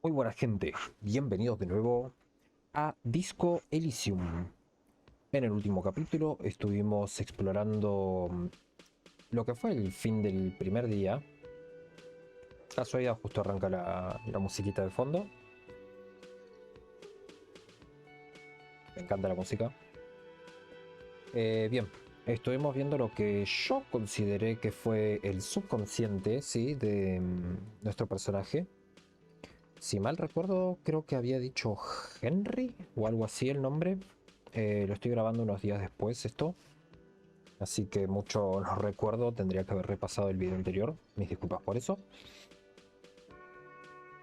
Muy buena gente, bienvenidos de nuevo a Disco Elysium. En el último capítulo estuvimos explorando lo que fue el fin del primer día. Casualidad, justo arranca la musiquita de fondo. Me encanta la música. Bien, estuvimos viendo lo que yo consideré que fue el subconsciente, ¿sí? De nuestro personaje. Si mal recuerdo, creo que había dicho Henry o algo así el nombre. Lo estoy grabando unos días después esto. Así que mucho no recuerdo, tendría que haber repasado el video anterior. Mis disculpas por eso.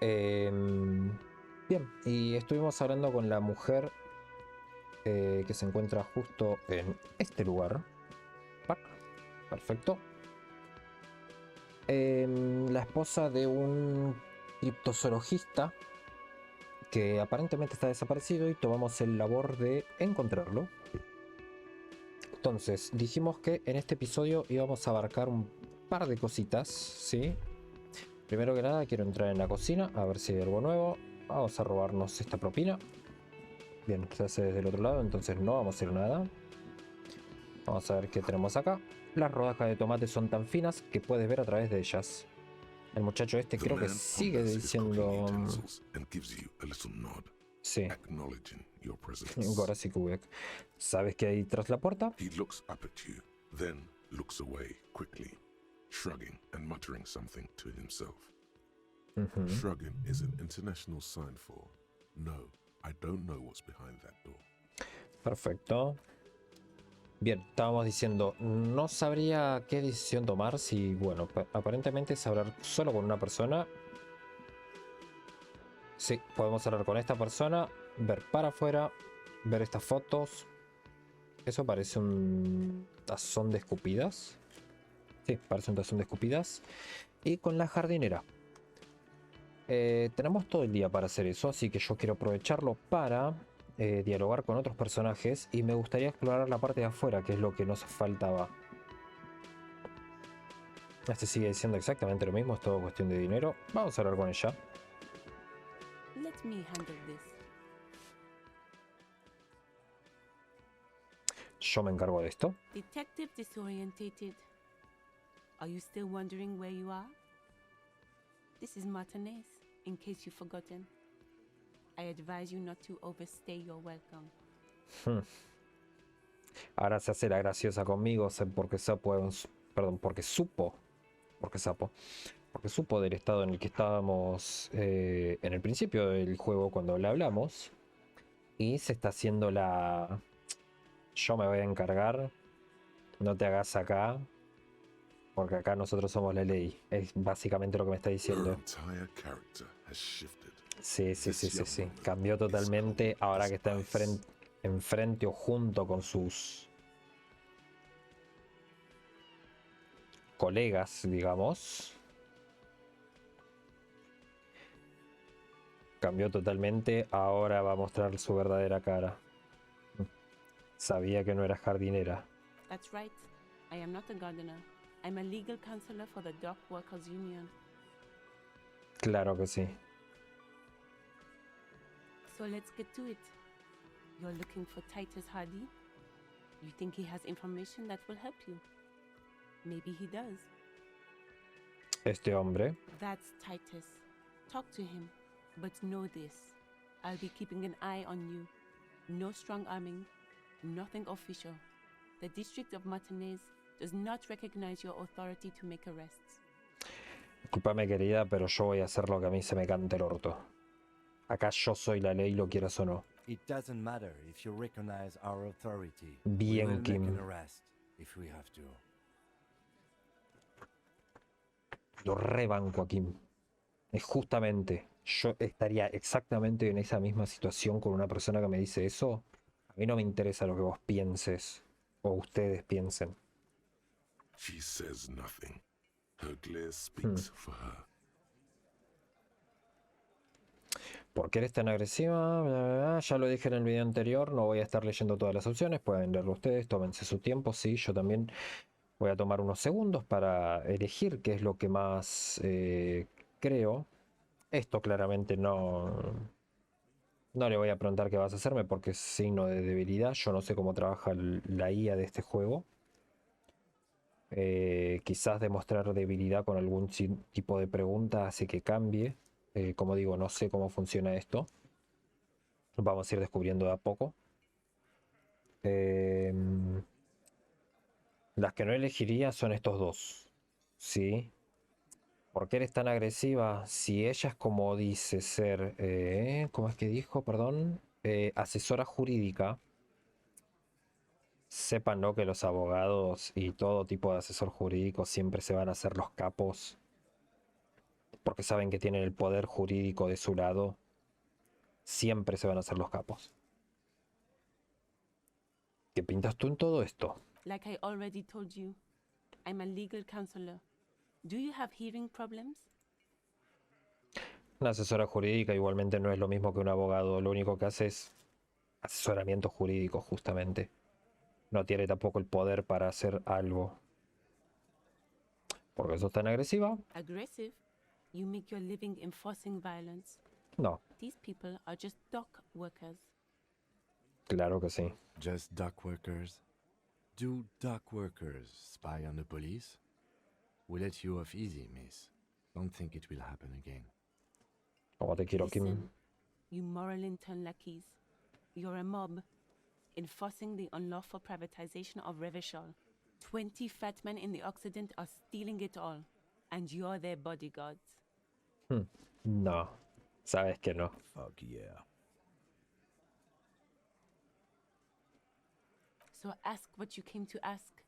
Bien, y estuvimos hablando con la mujer que se encuentra justo en este lugar. Pac, perfecto. La esposa de un criptozoologista que aparentemente está desaparecido y tomamos el labor de encontrarlo. Entonces, dijimos que en este episodio íbamos a abarcar un par de cositas, ¿sí? Primero que nada, quiero entrar en la cocina a ver si hay algo nuevo. Vamos a robarnos esta propina. Bien, se hace desde el otro lado, entonces no vamos a hacer nada. Vamos a ver qué tenemos acá. Las rodajas de tomate son tan finas que puedes ver a través de ellas. El muchacho este creo que sigue diciendo... Sí. Gorasikuek. ¿Sabes qué hay tras la puerta? Shrugging and muttering something to himself. Uh-huh. Shrugging is an international sign for no, I don't know what's behind that door. Perfecto. Bien, estábamos diciendo, no sabría qué decisión tomar si, bueno, aparentemente es hablar solo con una persona. Sí, podemos hablar con esta persona, ver para afuera, ver estas fotos. Eso parece un tazón de escupidas. Sí, parece un tazón de escupidas. Y con la jardinera. Tenemos todo el día para hacer eso, así que yo quiero aprovecharlo para dialogar con otros personajes y me gustaría explorar la parte de afuera, que es lo que nos faltaba. Este sigue diciendo exactamente lo mismo, es todo cuestión de dinero. Vamos a hablar con ella. Let me handle this. Yo me encargo de esto. Detective disorientated. Are you still wondering where you are? This is Martinez, in case you've forgotten. I advise you not to overstay your welcome. Ahora se hace la graciosa conmigo porque sapo, perdón, porque supo del estado en el que estábamos en el principio del juego cuando le hablamos y se está haciendo la yo me voy a encargar, no te hagas acá porque acá nosotros somos la ley, es básicamente lo que me está diciendo. Sí, cambió totalmente ahora que está enfrente o junto con sus colegas, digamos. Cambió totalmente, ahora va a mostrar su verdadera cara. Sabía que no era jardinera. That's right. I am not a gardener. I'm a legal counselor for the Dock Workers Union. Claro que sí. So let's get to it. You're looking for Titus Hardie? You think he has information that will help you? Maybe he does. Este hombre. That's Titus. Talk to him. But know this. I'll be keeping an eye on you. No strong arming. Nothing official. The District of Martinez does not recognize your authority to make arrests. Disculpame, querida, pero yo voy a hacer lo que a mí se me cante el orto. Acá yo soy la ley, lo quieras o no. It doesn't matter if you recognize our authority. Bien, we will Kim. make an arrest if we have to. Lo rebanco aquí. Es justamente, yo estaría exactamente en esa misma situación con una persona que me dice eso. A mí no me interesa lo que vos pienses o ustedes piensen. She says nothing. Her glare speaks for her. ¿Por qué eres tan agresiva? Ya lo dije en el video anterior, no voy a estar leyendo todas las opciones, pueden leerlo ustedes, tómense su tiempo, sí, yo también voy a tomar unos segundos para elegir qué es lo que más creo Esto claramente no le voy a preguntar qué vas a hacerme porque es signo de debilidad. Yo no sé cómo trabaja la IA de este juego. Quizás demostrar debilidad con algún tipo de pregunta hace que cambie. Como digo, no sé cómo funciona esto. Vamos a ir descubriendo de a poco. Las que no elegiría son estos dos. ¿Sí? ¿Por qué eres tan agresiva? Si ella es como dice ser... ¿cómo es que dijo? Perdón. Asesora jurídica. Sepan, ¿no?, que los abogados y todo tipo de asesor jurídico siempre se van a hacer los capos porque saben que tienen el poder jurídico de su lado. Siempre se van a hacer los capos. ¿Qué pintas tú en todo esto? Like I already told you, I'm a legal counselor. Do you have hearing problems? Una asesora jurídica igualmente no es lo mismo que un abogado. Lo único que hace es asesoramiento jurídico, justamente. No tiene tampoco el poder para hacer algo. ¿Por qué sos tan agresiva? Aggressive? You make your living enforcing violence. No, These people are just dock workers. claro que sí. Just dock workers? Do dock workers spy on the police? We let you off easy, miss. Don't think it will happen again. Como te quiero, Kim. Listen, you moral intern lackeys. You're a mob, enforcing the unlawful privatization of Revachol. 20 fat men in the Occident are stealing it all, and you're their bodyguards. No, sabes que no. Fuck yeah. So ask what you came to ask,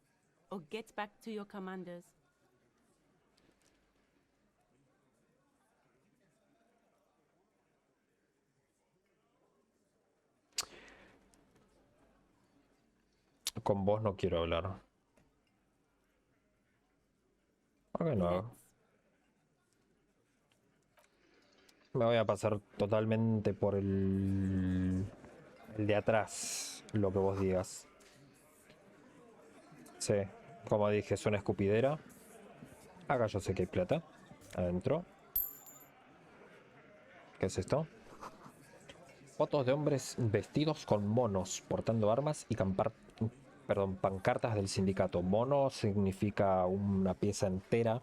or get back to your commanders. Con vos no quiero hablar. ¿Por qué no? Let's. Me voy a pasar totalmente por el de atrás, lo que vos digas. Sí, como dije, es una escupidera. Acá yo sé que hay plata. Adentro. ¿Qué es esto? Fotos de hombres vestidos con monos, portando armas y pancartas del sindicato. Mono significa una pieza entera,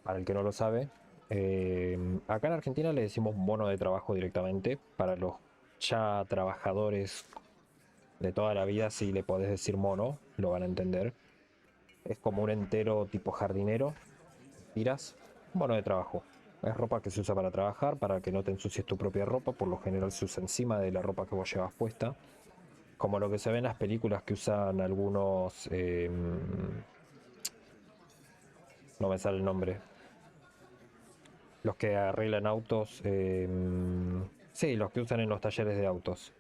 para el que no lo sabe. Acá en Argentina le decimos mono de trabajo directamente. Para los ya trabajadores de toda la vida, si le podés decir mono, lo van a entender. Es como un entero tipo jardinero. Tiras, mono de trabajo. Es ropa que se usa para trabajar, para que no te ensucies tu propia ropa. Por lo general se usa encima de la ropa que vos llevas puesta. Como lo que se ve en las películas que usan algunos... no me sale el nombre. Los que arreglan autos. Sí, los que usan en los talleres de autos.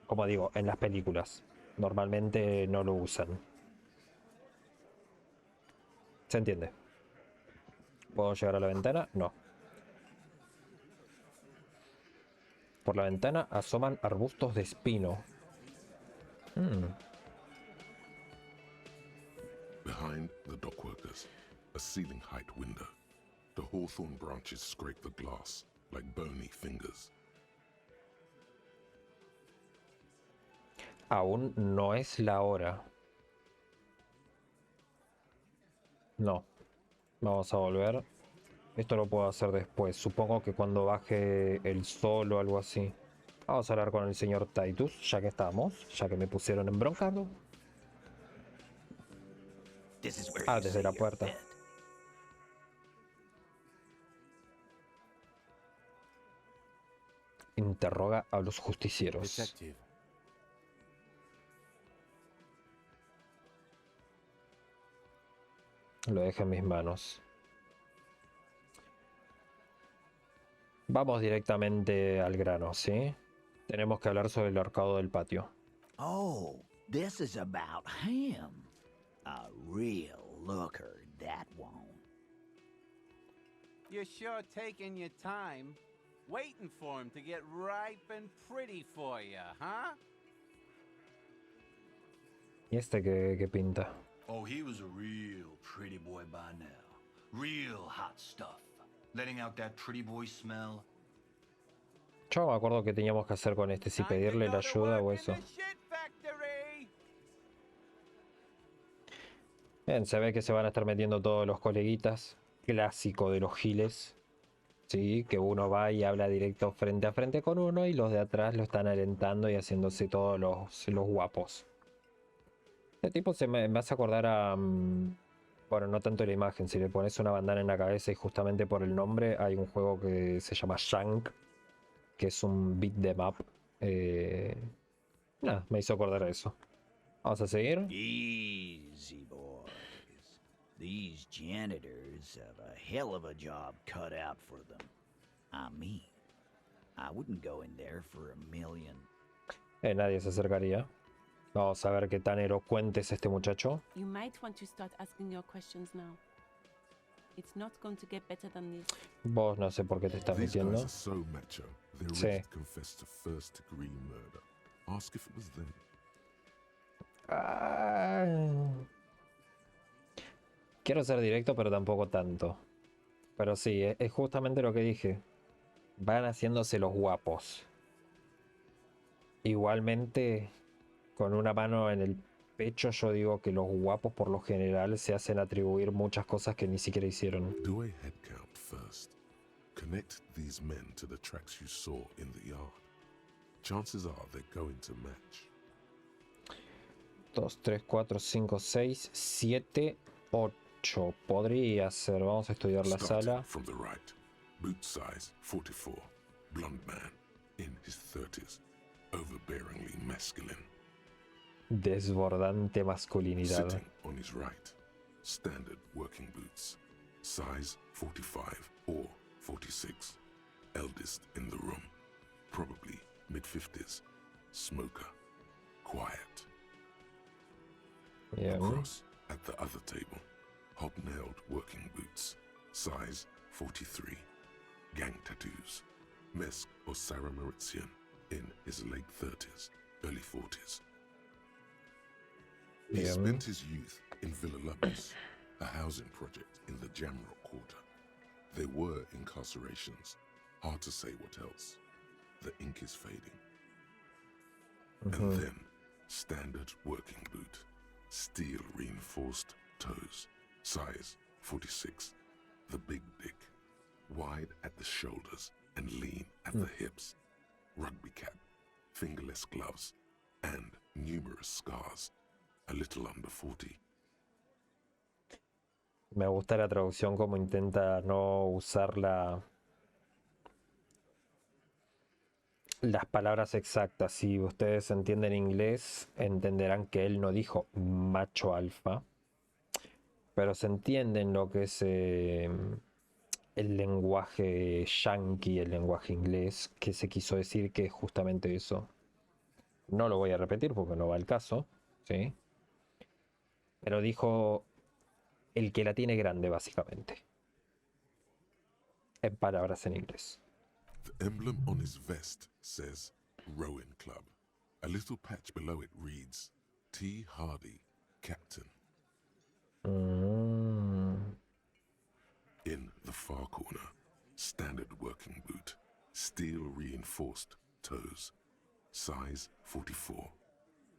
Como digo, en las películas. Normalmente no lo usan. ¿Se entiende? ¿Puedo llegar a la ventana? No. Por la ventana asoman arbustos de espino. Behind the dockworkers, a ceiling height window. The hawthorn branches scrape the glass like bony fingers. Aún no es la hora. No. Vamos a volver. Esto lo puedo hacer después. Supongo que cuando baje el sol o algo así. Vamos a hablar con el señor Titus, ya que estamos. Ya que me pusieron en broncado. Ah, desde la puerta. Interroga a los justicieros. Detective. Lo dejo en mis manos. Vamos directamente al grano, ¿sí? Tenemos que hablar sobre el arcado del patio. Oh, this is about him. A real looker, that one. You're sure taking your time, waiting for him to get ripe and pretty for you, huh? ¿Y este qué pinta? Oh, he was a real pretty boy by now. Real hot stuff. letting out that pretty boy smell. Yo me acuerdo que teníamos que hacer con este, si Time to pedirle go la to ayuda o work in eso. the shit factory. Bien, se ve que se van a estar metiendo todos los coleguitas. Clásico de los giles. Sí, que uno va y habla directo frente a frente con uno y los de atrás lo están alentando y haciéndose todos los guapos. Este tipo me hace acordar a... bueno, no tanto la imagen, si le pones una bandana en la cabeza y justamente por el nombre hay un juego que se llama Shank, que es un beat 'em up. Nada, me hizo acordar a eso. Vamos a seguir. Easy, boys. These janitors have a hell of a job cut out for them. I mean, I wouldn't go in there for a million. Nadie se acercaría. Vamos a ver qué tan elocuente es este muchacho. You might want to start asking your questions now. It's not going to get better than this. Vos no sé por qué te estás These guys metiendo. are so macho, they're Sí. ready to confess to first-degree murder. Ask if it was them. Quiero ser directo, pero tampoco tanto. Pero sí, es justamente lo que dije. Van haciéndose los guapos. Igualmente, con una mano en el pecho, yo digo que los guapos por lo general se hacen atribuir muchas cosas que ni siquiera hicieron. Do a head count first. Connect these men to the tracks you saw in the yard. Chances are they're going to match. 2, 3, 4, 5, 6, 7, 8. Podría ser. Vamos a estudiar la Starting sala. from the right. Boot size 44. Blonde man in his 30s. Overbearingly masculine. Desbordante masculinidad. Sitting on his right. Standard working boots. Size 45 or 46. Eldest in the room. Probably mid-50s. Smoker. Quiet. Bien. Across at the other table. Hobnailed working boots. Size 43. Gang tattoos. Mesk or Sarah Mauritian in his late 30s, early 40s. He Bien. spent his youth in Villa Lubis, a housing project in the Jamrock Quarter. There were incarcerations. Hard to say what else. The ink is fading. And then, standard working boot. Steel reinforced toes. Size 46. The big dick. Wide at the shoulders and lean at the hips. Rugby cap. Fingerless gloves. And numerous scars. A little under 40. Me gusta la traducción como intenta no usar las palabras exactas. Si ustedes entienden inglés, entenderán que él no dijo macho alfa, pero se entiende en lo que es el lenguaje yankee, el lenguaje inglés, que se quiso decir que es justamente eso. No lo voy a repetir porque no va al caso, ¿sí? Pero dijo el que la tiene grande, básicamente. En palabras en inglés. The emblem on his vest says Rowing Club. A little patch below it reads T. Hardie, Captain. In the far corner, standard working boot, steel reinforced toes, size 44,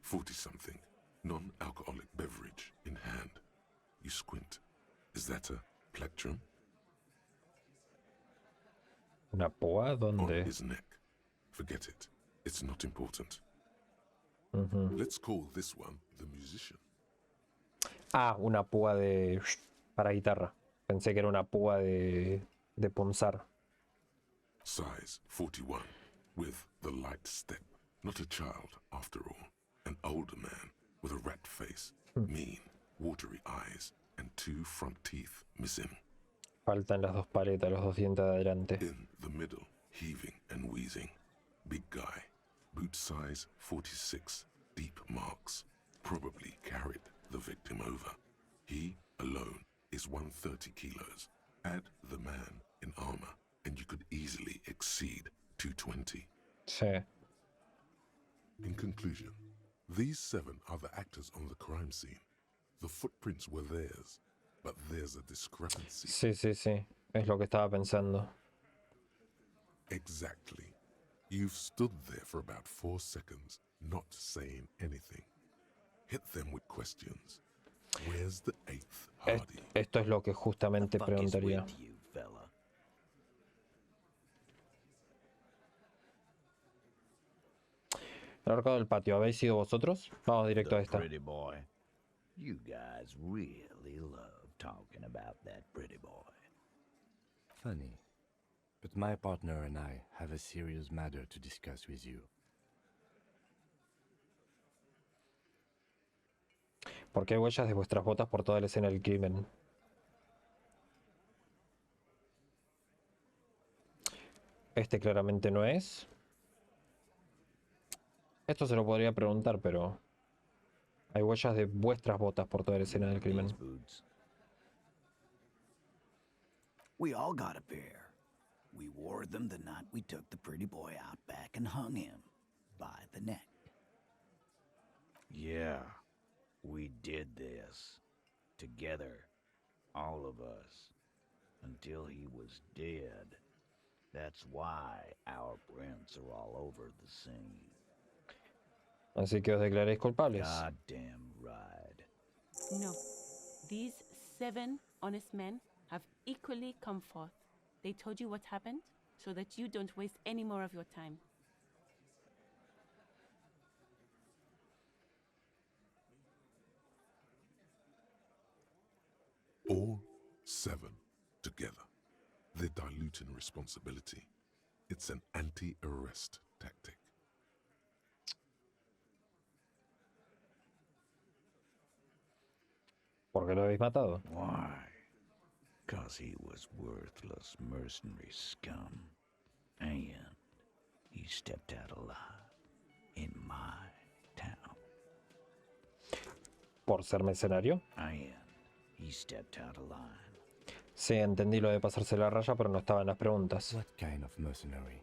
40-something, non-alcoholic beverage in hand. You squint. Is that a plectrum? ¿Una púa? On ¿Dónde? his neck. Forget it. It's not important. Let's call this one the musician. Ah, una púa de... para guitarra. Pensé que era una púa de punzar. Size 41, with the light step. Not a child, after all. An older man with a rat face, mean, watery eyes, and 2 front teeth missing. Faltan las dos paletas, los dos dientes de adelante. In the middle, heaving and wheezing. Big guy, boot size 46, deep marks. Probably carried the victim over. He alone is 130 kilos. Add the man in armor, and you could easily exceed 220. Sí. In conclusion, these 7 are the actors on the crime scene. The footprints were theirs, but there's a discrepancy. Sí, sí, sí. Es lo que estaba pensando. Exactly. You've stood there for about 4 seconds, not saying anything. Hit them with questions. Where's the 8th Hardie? Esto es lo que The justamente fuck is preguntaría. with you, fella? El arcado del patio, ¿habéis sido vosotros? Vamos directo a The esta. pretty boy. You guys really love talking about that pretty boy. Funny. But my partner and I have a serious matter to discuss with you. ¿Por qué hay huellas de vuestras botas por toda la escena del crimen? Este claramente no es. Esto se lo podría preguntar, pero... Hay huellas de vuestras botas por toda la escena del crimen. These boots. We all got a pair. We wore them the night we took the pretty boy out back and hung him by the neck. Yeah, we did this. Together. All of us. Until he was dead. That's why our prints are all over the scene. Así que os declaréis culpables. Goddamn right. No. These 7 honest men have equally come forth. They told you what happened so that you don't waste any more of your time. All 7 together. They're diluting responsibility. It's an anti-arrest tactic. ¿Por qué lo habéis matado? Why? 'Cause he was worthless mercenary scum. And he stepped out alive in my town. ¿Por ser mercenario? And he stepped out alive. Sí, entendí lo de pasarse la raya, pero no estaban las preguntas. What kind of mercenary?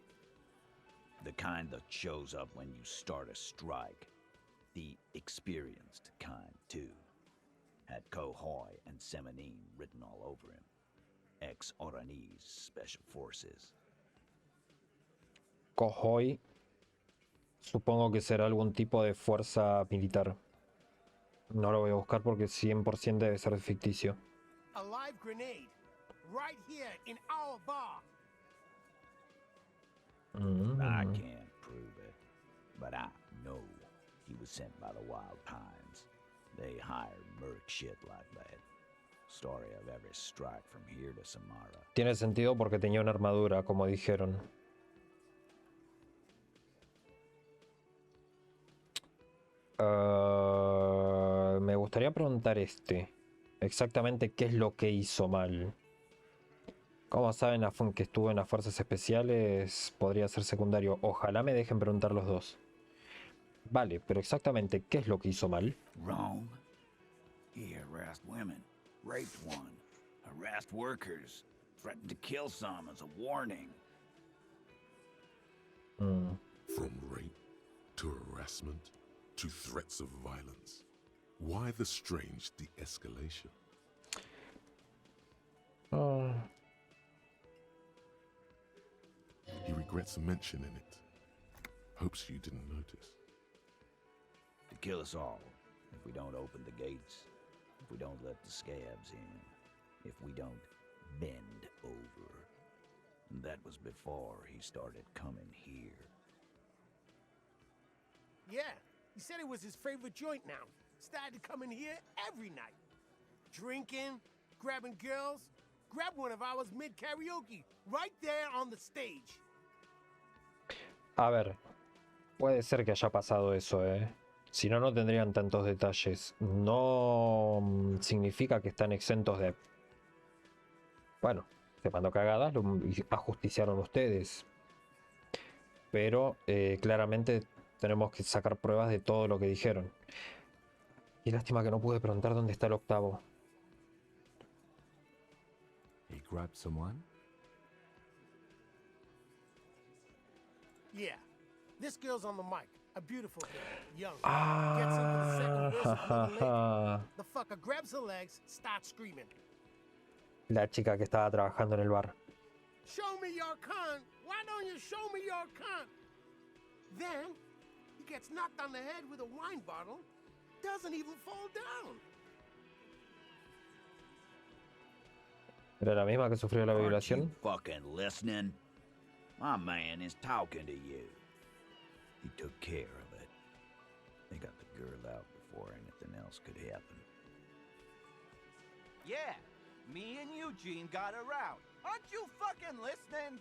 The kind that shows up when you start a strike. The experienced kind, too. Had Kohoy and Semenine written all over him. Ex-Oranese Special Forces. Kohoy. Supongo que será algún tipo de fuerza militar. No lo voy a buscar porque 100% debe ser ficticio. A live grenade right here in our bar. I can't prove it, but I know he was sent by the Wild Pines. They hire merc shit like that. Story of every strike from here to Samara. Tiene sentido porque tenía una armadura, como dijeron. Me gustaría preguntar exactamente qué es lo que hizo mal. Como saben, que estuvo en las fuerzas especiales podría ser secundario. Ojalá me dejen preguntar los dos. Vale, pero exactamente qué es lo que hizo mal. Wrong. He harassed women, raped one, harassed workers, threatened to kill some as a warning. From rape to harassment to threats of violence. Why the strange de-escalation? He regrets mentioning it. Hopes you didn't notice. To kill us all, if we don't open the gates, if we don't let the scabs in, if we don't bend over. And that was before he started coming here. Yeah, he said it was his favorite joint now. Started to come in here every night. Drinking, grabbing girls. Grabbed one of ours mid-karaoke, right there on the stage. A ver, puede ser que haya pasado eso, Si no, no tendrían tantos detalles. No significa que están exentos de... Bueno, se mandó cagadas, lo ajusticiaron ustedes. Pero claramente tenemos que sacar pruebas de todo lo que dijeron. Y lástima que no pude preguntar dónde está el octavo. He grabbed someone? Yeah, this girl's on the mic. A beautiful girl, young. Gets into the second verse of Little Lady. The fucker grabs her legs, starts screaming. la chica que estaba trabajando en el bar. Show me your cunt. Why don't you show me your cunt? Then he gets knocked on the head with a wine bottle. Doesn't even fall down. ¿Era la misma que sufrió la Aren't you violación? fucking listening? My man is talking to you. He took care of it. They got the girl out before anything else could happen. Yeah, me and Eugene got her out. Aren't you fucking listening?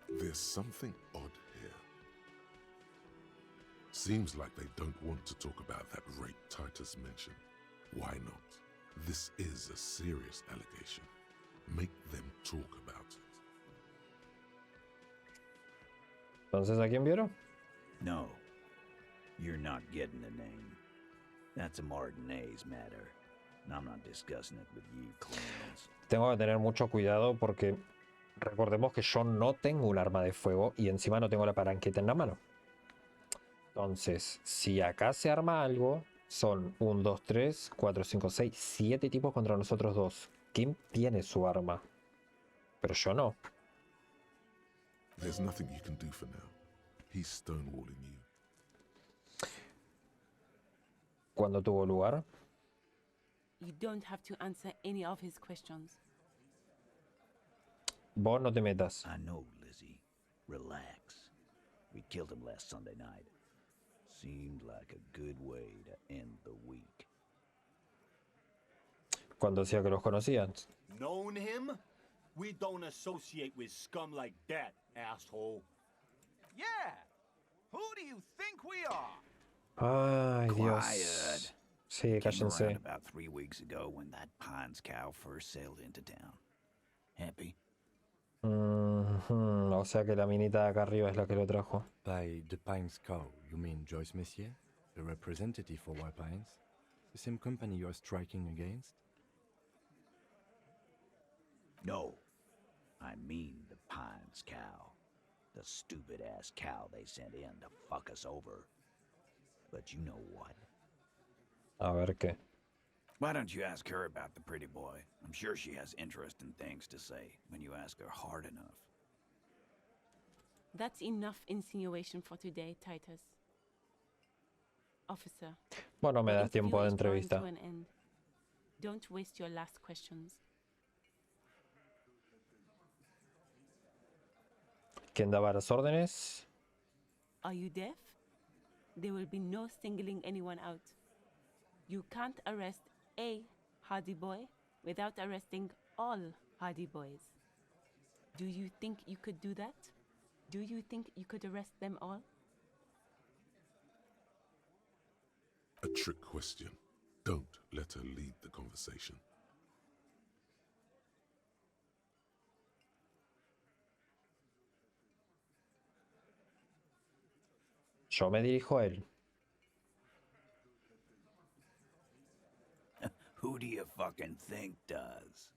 There's something odd here. Seems like they don't want to talk about that rape Titus mentioned. Why not? This is a serious allegation. Make them talk about it. Entonces, ¿a quién vieron? No, you're not getting the name. That's a Martinez matter, and I'm not discussing it with you, clowns. Tengo que tener mucho cuidado porque recordemos que yo no tengo un arma de fuego y encima no tengo la palanqueta en la mano. Entonces, si acá se arma algo, son 1, 2, 3, 4, 5, 6, 7 tipos contra nosotros dos. Kim tiene su arma, pero yo no. There's nothing you can do for now. He's stonewalling you. ¿Cuándo tuvo lugar? You don't have to answer any of his questions. Vos no te metas. I know, Lizzie. Relax. We killed him last Sunday night. Seemed like a good way to end the week. Cuando decía que los conocían. Known him? We don't associate with scum like that, asshole. Yeah. Who do you think we are? Ay, Dios. Quiet. Sí, Came around cállense. about 3 weeks ago when that Pines cow first sailed into town. Happy? Mhm, o sea que la minita de acá arriba es la que lo trajo. By the Pines Cow, you mean Joyce Messier, the representative for White Pines? The same company you're striking against? No. I mean the Pines cow. The stupid-ass cow they sent in to fuck us over. But you know what? A ver qué. Why don't you ask her about the pretty boy? I'm sure she has interesting things to say when you ask her hard enough. That's enough insinuation for today, Titus. Officer, Vos no me the das tiempo de interview is entrevista. drawing to an end. Don't waste your last questions. ¿Quién daba las órdenes? Are you deaf? There will be no singling anyone out. You can't arrest a Hardie boy without arresting all Hardie boys. Do you think you could do that? Do you think you could arrest them all? A trick question. Don't let her lead the conversation. Yo me dirijo a él. Who do you fucking think does?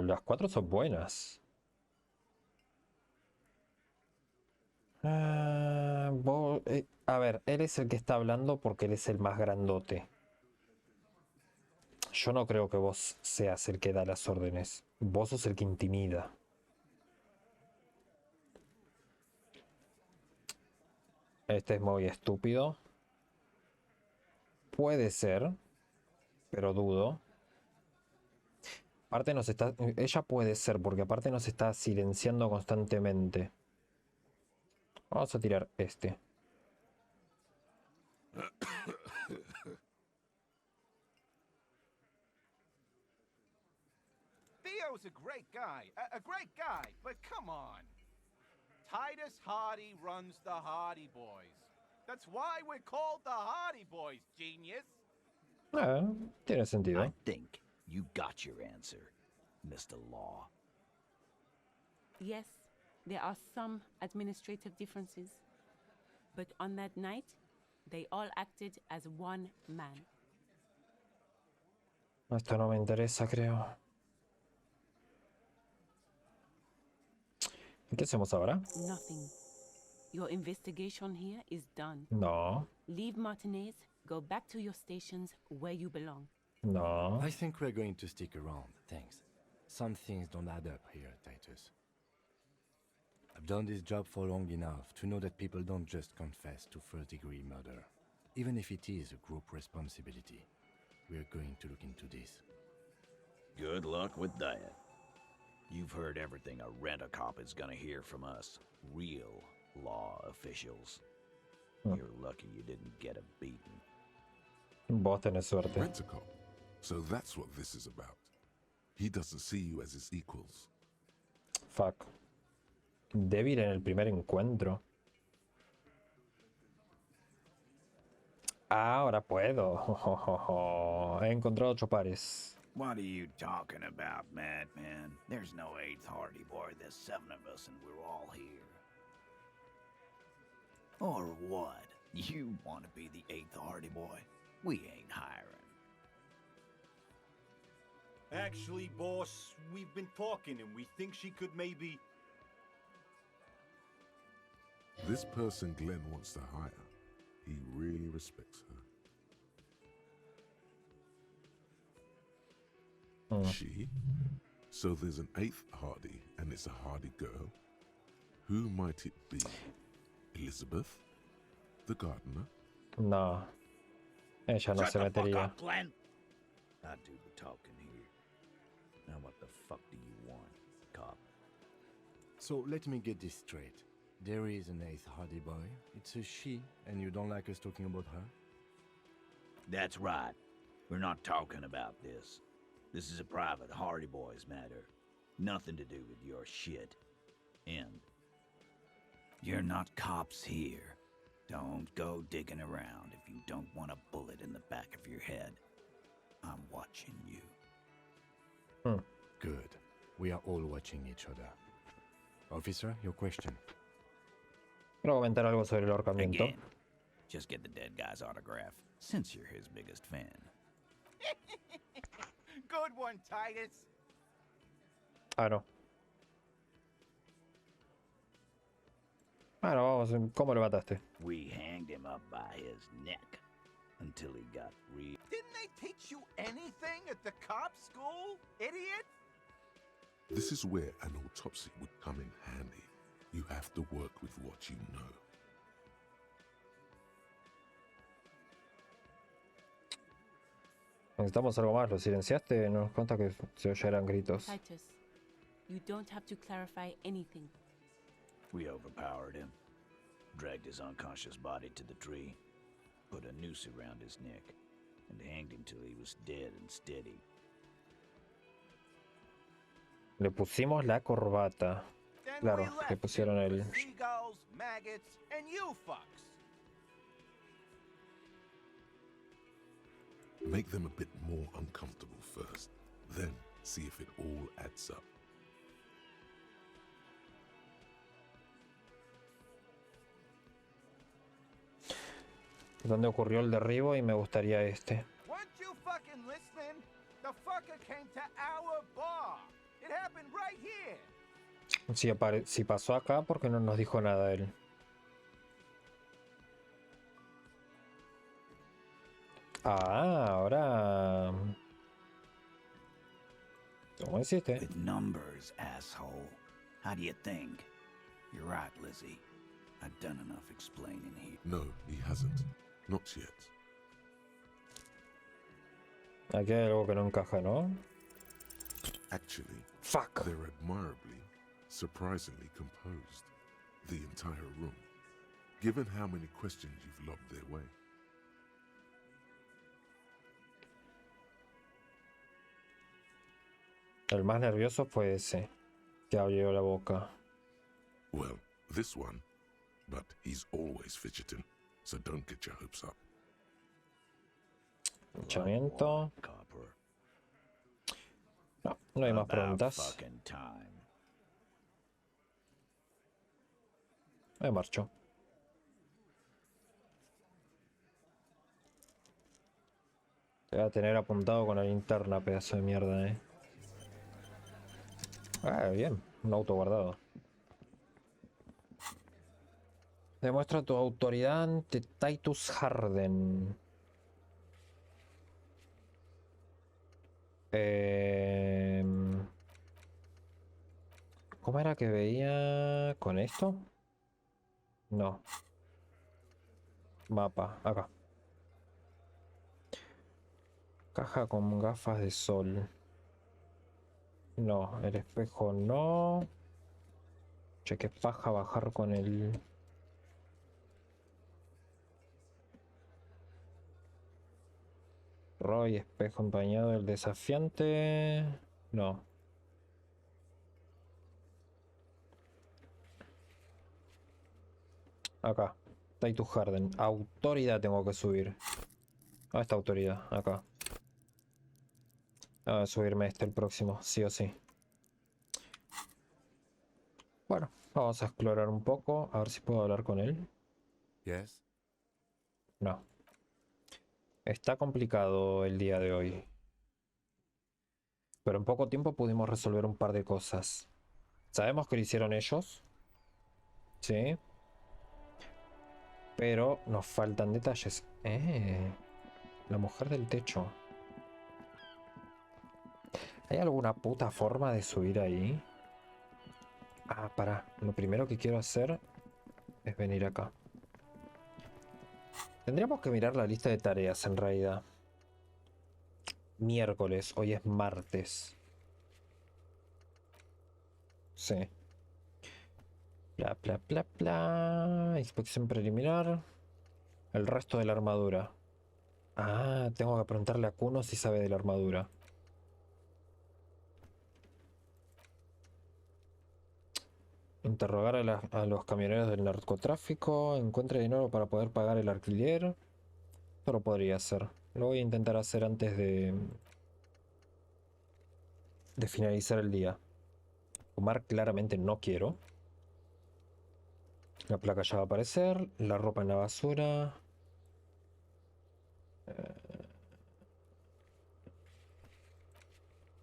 Las 4 son buenas. A ver, él es el que está hablando porque él es el más grandote. Yo no creo que vos seas el que da las órdenes. Vos sos el que intimida. Este es muy estúpido. Puede ser, pero dudo. Aparte nos está... Ella puede ser, porque aparte nos está silenciando constantemente. Vamos a tirar este. Theo's a great guy. A great guy, but come on. Titus Hardie runs the Hardie Boys. That's why we're called the Hardie Boys, genius. Tiene sentido. I think you got your answer, Mr. Law. Yes, there are some administrative differences. But on that night, they all acted as one man. Esto no me interesa, creo. ¿Y qué hacemos ahora? Nothing. Your investigation here is done. No, Leave Martinez, go back to your stations where you belong. no. I think we're going to stick around, thanks. Some things don't add up here, Titus. I've done this job for long enough to know that people don't just confess to first-degree murder. Even if it is a group responsibility, we're going to look into this. Good luck with that. You've heard everything a rent-a-cop is gonna hear from us, real law officials. You're lucky you didn't get a beating. Vos tenés suerte. Rent-a-cop. So that's what this is about. He doesn't see you as his equals. Fuck. Débil en el primer encuentro. Ahora puedo. He encontrado 8 pares. What are you talking about, madman? There's no 8th Hardie boy. There's 7 of us and we're all here. Or what? You want to be the 8th Hardie boy? We ain't hiring. Actually, boss, we've been talking and we think she could maybe... This person Glenn wants to hire, he really respects her. She? So there's an 8th Hardie and it's a Hardie girl? Who might it be? Elizabeth? The gardener? No. Ella no se metería. Glenn! I do the talking here. Now what the fuck do you want, cop? So let me get this straight. There is an 8th Hardie boy. It's a she, and you don't like us talking about her? That's right. We're not talking about this. This is a private Hardie Boys matter. Nothing to do with your shit. End. You're not cops here. Don't go digging around if you don't want a bullet in the back of your head. I'm watching you. Good. We are all watching each other. Officer, your question. Quiero comentar algo sobre el ahorcamiento. Again, just get the dead guy's autograph, since you're his biggest fan. Good one, Titus. Ah, no. Bueno, vamos. ¿Cómo lo mataste? We hanged him up by his neck until he got real. Didn't they teach you anything at the cop school, idiot? This is where an autopsy would come in handy. You have to work with what you know. Necesitamos algo más. ¿Lo silenciaste? Nos consta que se oyeran gritos. Titus, you don't have to clarify anything. We overpowered him, dragged his unconscious body to the tree, put a noose around his neck, and hanged him till he was dead and steady. Le pusimos la corbata. Then Claro, we left que pusieron him el... for seagulls, maggots, and you fucks. Make them a bit more uncomfortable first, then see if it all adds up. ¿Dónde ocurrió el derribo? Y me gustaría este. Weren't you fucking listening? The fucker came to our bar. It happened right here. Si pasó acá, ¿por qué no nos dijo nada él? Ah, ahora... ¿Cómo hiciste? With numbers, asshole. How do you think? You're right, Lizzie. I've done enough explaining here. No, he hasn't. Not yet. Aquí hay algo que no encaja, ¿no? Actually, Fuck. they're admirably, surprisingly composed. The entire room. Given how many questions you've lobbed their way. El más nervioso fue ese, que abrió la boca. Well, this one. But he's always fidgeting, so don't get your hopes up. Luchamiento. Copper. No, no hay más About preguntas. fucking time. Me marcho. Te voy a tener apuntado con la linterna, pedazo de mierda, Ah, bien, un auto guardado. Demuestra tu autoridad ante Titus Harden. ¿Cómo era que veía con esto? No. Mapa, acá. Caja con gafas de sol. No, el espejo no. Che, qué paja bajar con el... Roy, espejo empañado del desafiante. No. Acá. Titus Harden. Autoridad tengo que subir. Ah, esta autoridad. Acá. Ah, subirme este el próximo, sí o sí. Bueno, vamos a explorar un poco. A ver si puedo hablar con él. Yes? No. Está complicado el día de hoy. Pero en poco tiempo pudimos resolver un par de cosas. Sabemos que lo hicieron ellos. Sí. Pero nos faltan detalles. La mujer del techo. ¿Hay alguna puta forma de subir ahí? Ah, pará. Lo primero que quiero hacer es venir acá. Tendríamos que mirar la lista de tareas en realidad. Miércoles, hoy es martes. Sí. Bla, bla, bla, bla. Inspección preliminar. El resto de la armadura. Ah, tengo que preguntarle a Kuno si sabe de la armadura. Interrogar a los camioneros del narcotráfico. Encuentre dinero para poder pagar el alquiler. Esto lo podría hacer. Lo voy a intentar hacer antes de finalizar el día. Fumar claramente no quiero. La placa ya va a aparecer. La ropa en la basura.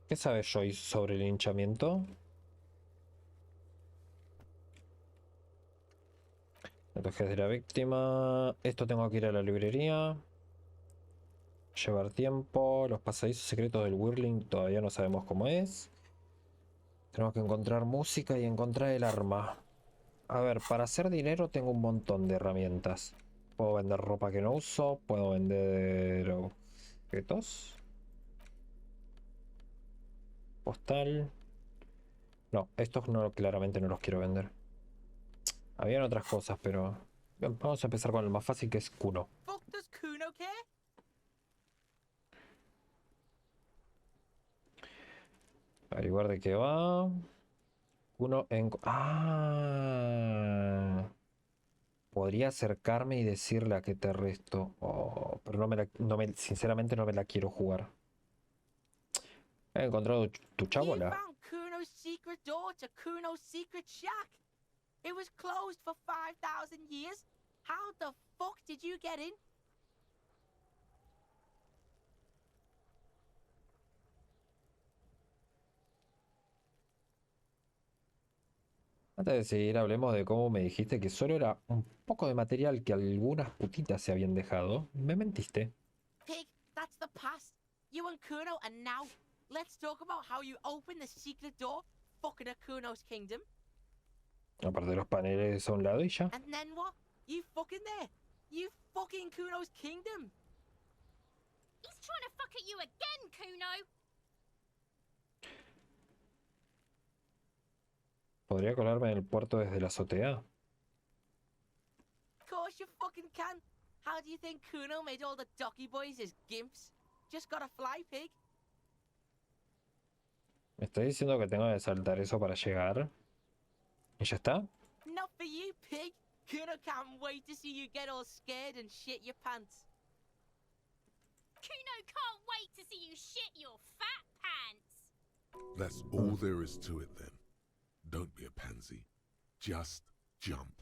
¿Qué sabe Joyce sobre el hinchamiento? Tatuajes de la víctima. Esto tengo que ir a la librería. Llevar tiempo. Los pasadizos secretos del Whirling todavía no sabemos cómo es. Tenemos que encontrar música y encontrar el arma. A ver, para hacer dinero tengo un montón de herramientas. Puedo vender ropa que no uso. Puedo vender objetos. Postal. No, estos no, claramente no los quiero vender. Habían otras cosas, pero... Bien, vamos a empezar con el más fácil, que es Kuno. Fuck does Kuno care? Averiguar de qué va. Uno en... Ah. Podría acercarme y decirle a qué te resto. Oh, pero sinceramente no me la quiero jugar. He encontrado tu You chabola. found Kuno's secret door to Kuno's secret shack. It was closed for 5,000 years. How the fuck did you get in? Antes de seguir, hablemos de cómo me dijiste que solo era un poco de material que algunas putitas se habían dejado. Me mentiste. Pig, that's the past. You and Kuno are now. Let's talk about how you opened the secret door, fucking at Kuno's kingdom. Aparte de los paneles a un lado y ya. And then what? You fucking there. You fucking Kuno's kingdom. He's trying to fuck at you again, Kuno! ¿Podría colarme en el puerto desde la azotea? Of course you fucking can. How do you think Kuno made all the docky boys his gimps? Just gotta fly, pig. ¿Me estás diciendo que tengo que saltar eso para llegar? ¿Y ya está? Not for you, pig. Kuno can't wait to see you get all scared and shit your pants. Kuno can't wait to see you shit your fat pants! That's all there is to it then. Don't be a pansy. Just jump.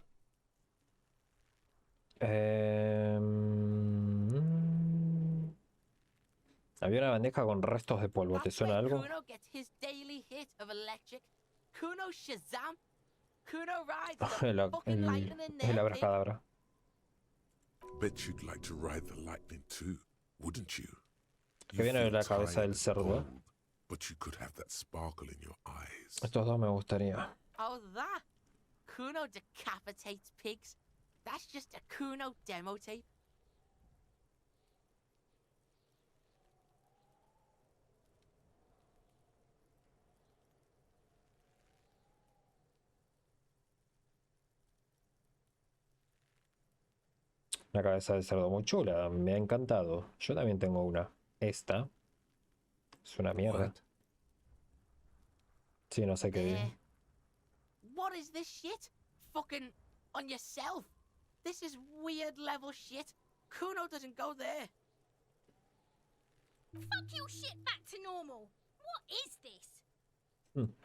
Había una bandeja con restos de polvo. ¿Te That's suena where algo? Kuno gets his daily hit of electric. Kuno Shazam. Kuno rides El, the fucking lightning in there, el pig. abracadabra. Bet you'd like to ride the lightning too, wouldn't you? Que viene de la cabeza del tired and cerdo. cold, but you could have that sparkle in your eyes. Estos dos me gustaría. Oh, that? Kuno decapitates pigs. That's just a Kuno demo tape. Una cabeza de cerdo muy chula. Me ha encantado. Yo también tengo una. Esta. Es una mierda. What? Sí, no sé qué Eh, bien. What is this shit? Fucking on yourself. This is weird level shit. Kuno doesn't go there. Fuck your shit back to normal. What is this?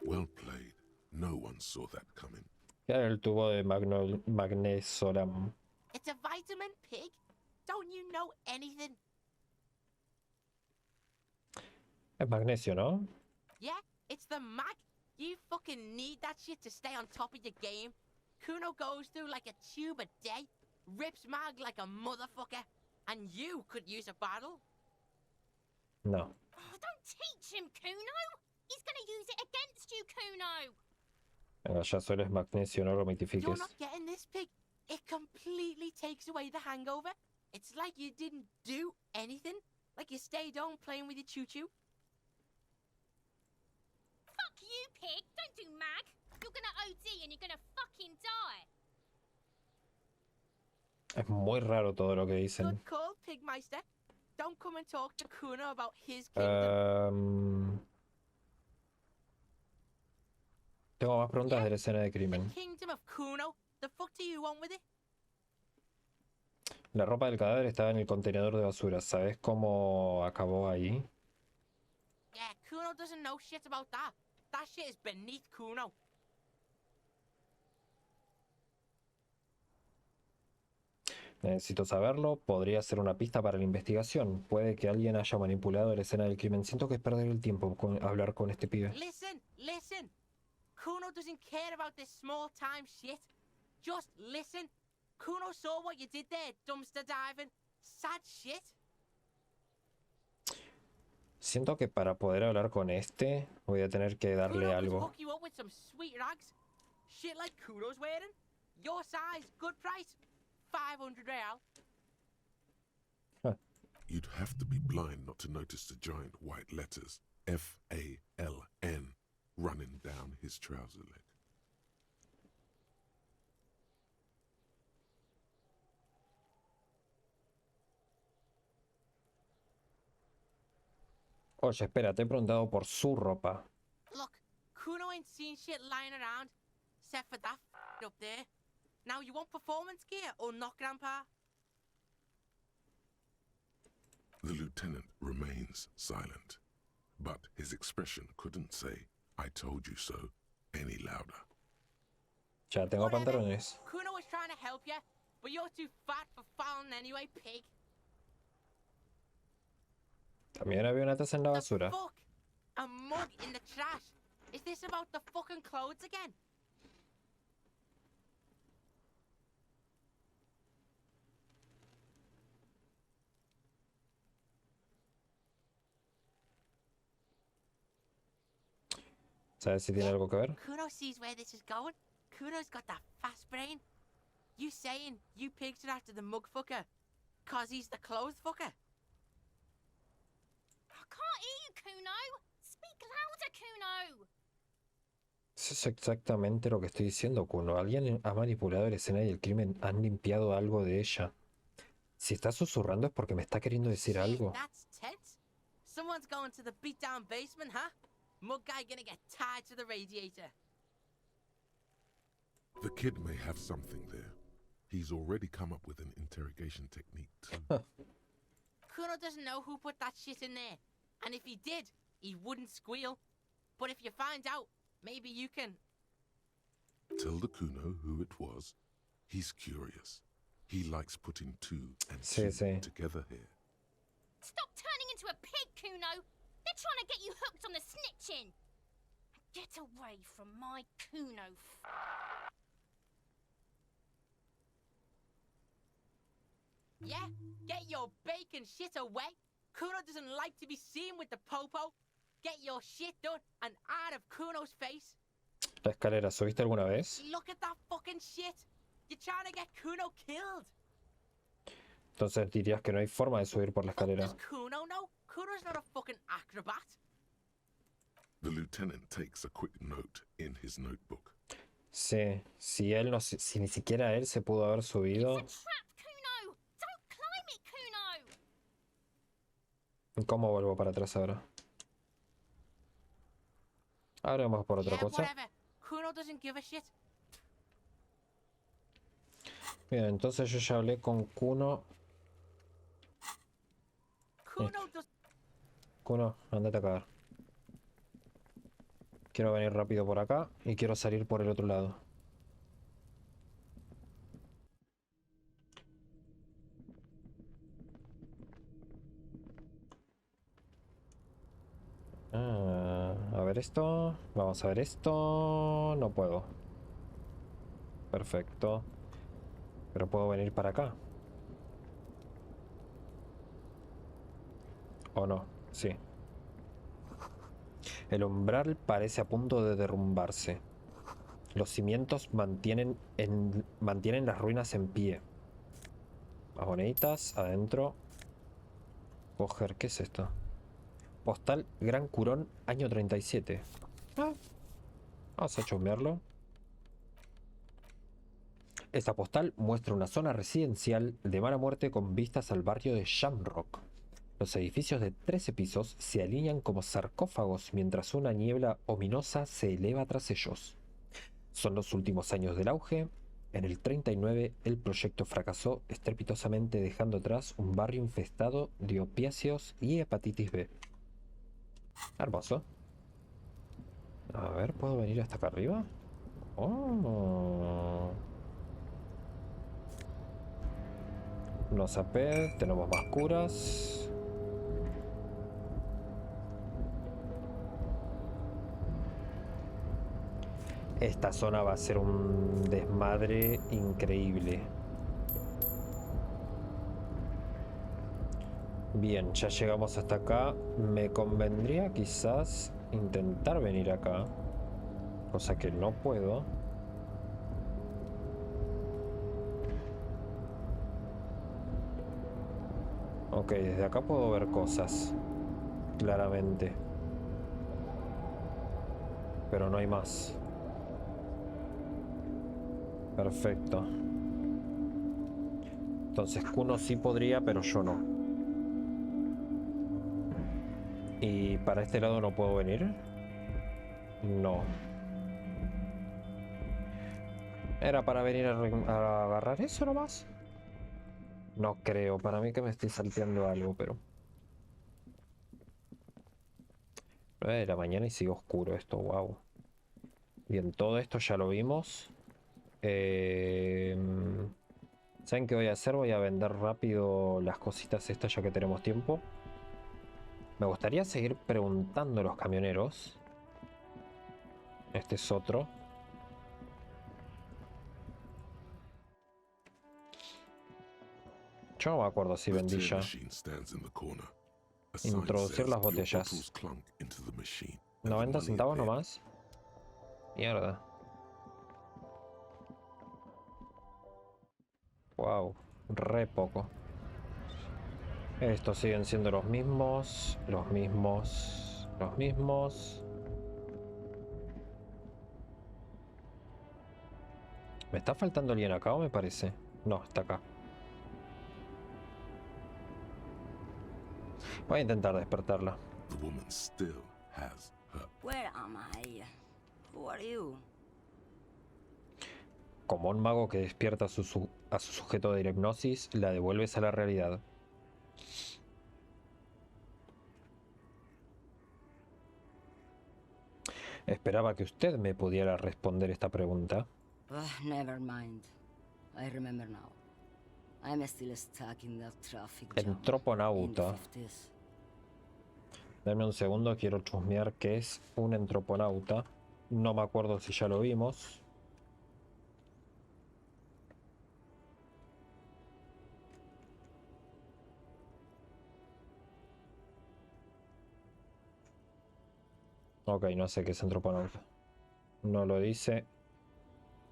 Well played. No one saw that coming. ¿Qué era el tubo de magnesolam? It's a vitamin, pig. Don't you know anything? Es magnesio, ¿no? Yeah, it's the mag. You fucking need that shit to stay on top of your game. Kuno goes through like a tube a day, rips mag like a motherfucker, and you could use a battle. No. Oh, don't teach him, Kuno. He's gonna use it against you, Kuno. Venga, ya solo es magnesio, no lo You're mitifiques. not getting this, pig. It completely takes away the hangover. It's like you didn't do anything. Like you stayed home playing with your choo-choo. Fuck you, pig. Don't do mag. You're gonna OD and you're gonna fucking die. Es muy raro todo lo que dicen. Good call, Pigmeister. Don't come and talk to Kuno about his kingdom. Tengo más preguntas de la escena de The crimen. kingdom of Kuno. The fuck do you want with it? La ropa del cadáver estaba en el contenedor de basura. ¿Sabes cómo acabó ahí? Yeah, Kuno doesn't know shit about that. That shit is beneath Kuno. Necesito saberlo. Podría ser una pista para la investigación. Puede que alguien haya manipulado la escena del crimen. Siento que es perder el tiempo con hablar con este pibe. Listen, listen. Kuno doesn't care about this small time shit. Just listen. Kuno saw what you did there, dumpster diving. Sad shit. Siento que para poder hablar con este voy a tener que darle Kuno could algo. hook you up with some sweet rags. Shit like Kuno's wearing. Your size, good price. 500 real. You'd have to be blind not to notice the giant white letters FALN running down his trouser leg. Oye, espera, te he preguntado por su ropa. Look, Kuno ain't seen shit lying around, except for that up there. Now, you want performance gear or not, Grandpa? The lieutenant remains silent, but his expression couldn't say, "I told you so," any louder. Ya tengo Whatever. pantalones. Kuno was trying to help you, but you're too fat for fouling anyway, pig. También había una taza en la The basura. fuck? A mug in the trash. Is this about the fucking clothes again? ¿Sabes si tiene algo que ver? Kuno sees where this is going. Kuno's got that fast brain. You saying you pigs are after the mug fucker? Cause he's the clothes fucker? I can't hear you, Kuno. Speak louder, Kuno. Eso es exactamente lo que estoy diciendo, Kuno. Alguien ha manipulado la escena y el crimen. Han limpiado algo de ella. Si está susurrando es porque me está queriendo decir Shit, algo. that's tense. Someone's going to the beat-down basement, huh? Mug guy gonna get tied to the radiator. The kid may have something there. He's already come up with an interrogation technique too. Kuno doesn't know who put that shit in there. And if he did, he wouldn't squeal. But if you find out, maybe you can... Tell the Kuno who it was. He's curious. He likes putting two and Sí, two sí. together here. Stop turning into a pig, Kuno. They're trying to get you hooked on the snitching. Get away from my Kuno. Yeah? Get your bacon shit away. Kuno doesn't like to be seen with the popo. Get your shit done and out of Kuno's face. La escalera, ¿subiste alguna vez? Look at that fucking shit. You're trying to get Kuno killed. Entonces dirías que no hay forma de subir por la escalera. Does Kuno know? Kuno's not a fucking acrobat. The lieutenant takes a quick note in his notebook. Sí, si él no, si ni siquiera él se pudo haber subido. It's a trap, Kuno. Don't climb it, Kuno. ¿Cómo vuelvo para atrás ahora? Ahora vamos por otra cosa. Whatever. Kuno doesn't give a shit. Bien, entonces yo ya hablé con Kuno. Kuno does. Kuno, andate a cagar. Quiero venir rápido por acá y quiero salir por el otro lado. A ver esto. Vamos a ver esto. No puedo. Perfecto. Pero puedo venir para acá. ¿O no? Sí. El umbral parece a punto de derrumbarse. Los cimientos mantienen las ruinas en pie. Más moneditas, adentro. Coger, ¿qué es esto? Postal Gran Curón, año 37. Vamos a chusmearlo. Esta postal muestra una zona residencial de mala muerte con vistas al barrio de Shamrock. Los edificios de 13 pisos se alinean como sarcófagos mientras una niebla ominosa se eleva tras ellos. Son los últimos años del auge. En el 39 el proyecto fracasó estrepitosamente dejando atrás un barrio infestado de opiáceos y hepatitis B. Hermoso. A ver, ¿puedo venir hasta acá arriba? Oh. Nos AP, tenemos más curas. Esta zona va a ser un desmadre increíble. Bien, ya llegamos hasta acá. Me convendría quizás intentar venir acá. Cosa que no puedo. Ok, desde acá puedo ver cosas. Claramente. Pero no hay más. Perfecto. Entonces Kuno sí podría, pero yo no. ¿Y para este lado no puedo venir? No. ¿Era para venir a agarrar eso nomás? No creo, para mí que me estoy salteando algo, pero... 9 de la mañana y sigue oscuro esto, wow. Bien, todo esto ya lo vimos. ¿Saben qué voy a hacer? Voy a vender rápido las cositas estas ya que tenemos tiempo. Me gustaría seguir preguntando a los camioneros. Este es otro. Yo no me acuerdo si vendí ya. Introducir las botellas. 90 centavos nomás. Mierda. Wow, re poco. Estos siguen siendo los mismos. Los mismos. Los mismos. ¿Me está faltando alguien acá o me parece? No, está acá. Voy a intentar despertarla. Where am I? Who are you? Como un mago que despierta a su sujeto de hipnosis, la devuelves a la realidad. Esperaba que usted me pudiera responder esta pregunta. Never mind. I remember now. I'm still stuck in that traffic jam in the Entroponauta. 50s. Dame un segundo, quiero chusmear qué es un entroponauta. No me acuerdo si ya lo vimos. Ok, no sé qué es entroponauta. No lo dice.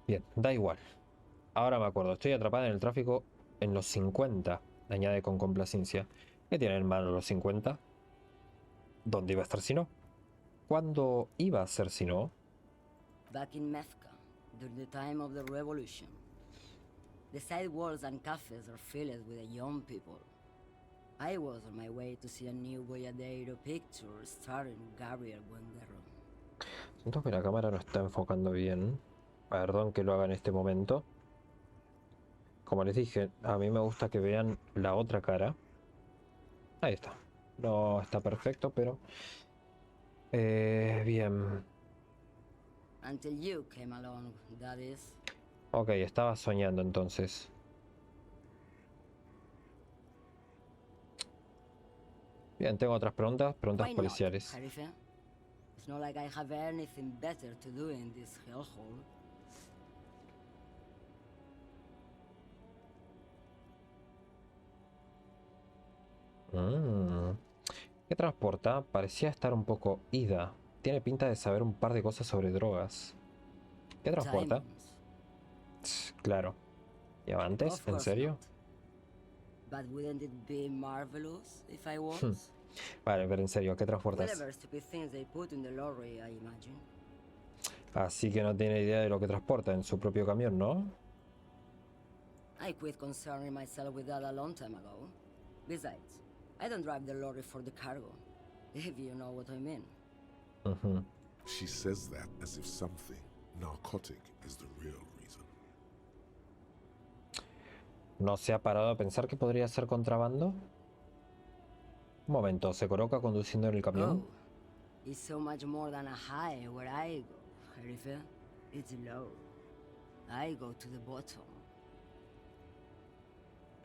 Bien, da igual. Ahora me acuerdo, estoy atrapada en el tráfico en los 50. Añade con complacencia. ¿Qué tienen en mano los 50? ¿Dónde iba a estar si no? ¿Cuándo iba a ser si no? Back in Mezca, during the time of the revolution. The sidewalks and cafes are filled with the young people. I was on my way to see a new Boyadero picture starring Gabriel Buenguerro. Siento que la cámara no está enfocando bien. Perdón que lo haga en este momento. Como les dije, a mí me gusta que vean la otra cara. Ahí está. No está perfecto, pero... bien. Until you came along, that is. Ok, estaba soñando entonces. Bien, tengo otras preguntas. Preguntas Why not, policiales. Sheriff? It's not like I have anything better to do in this hellhole. ¿Qué transporta? Parecía estar un poco ida. Tiene pinta de saber un par de cosas sobre drogas. ¿Qué transporta? Claro. ¿Diamantes? Of ¿En course serio? not. But wouldn't it be marvelous if I was? Vale, pero en serio, ¿qué transportas? Whatever stupid things they put in the lorry, I imagine. Así que no tiene idea de lo que transporta en su propio camión, ¿no? I quit concerning myself with that a long time ago. Besides, I don't drive the lorry for the cargo, if you know what I mean. She says that as if something narcotic is the real reason. ¿No se ha parado a pensar que podría ser contrabando? Un momento, ¿se coloca conduciendo en el camión? Oh, it's so much more than a high where I go, Sheriff. It's low. I go to the bottom.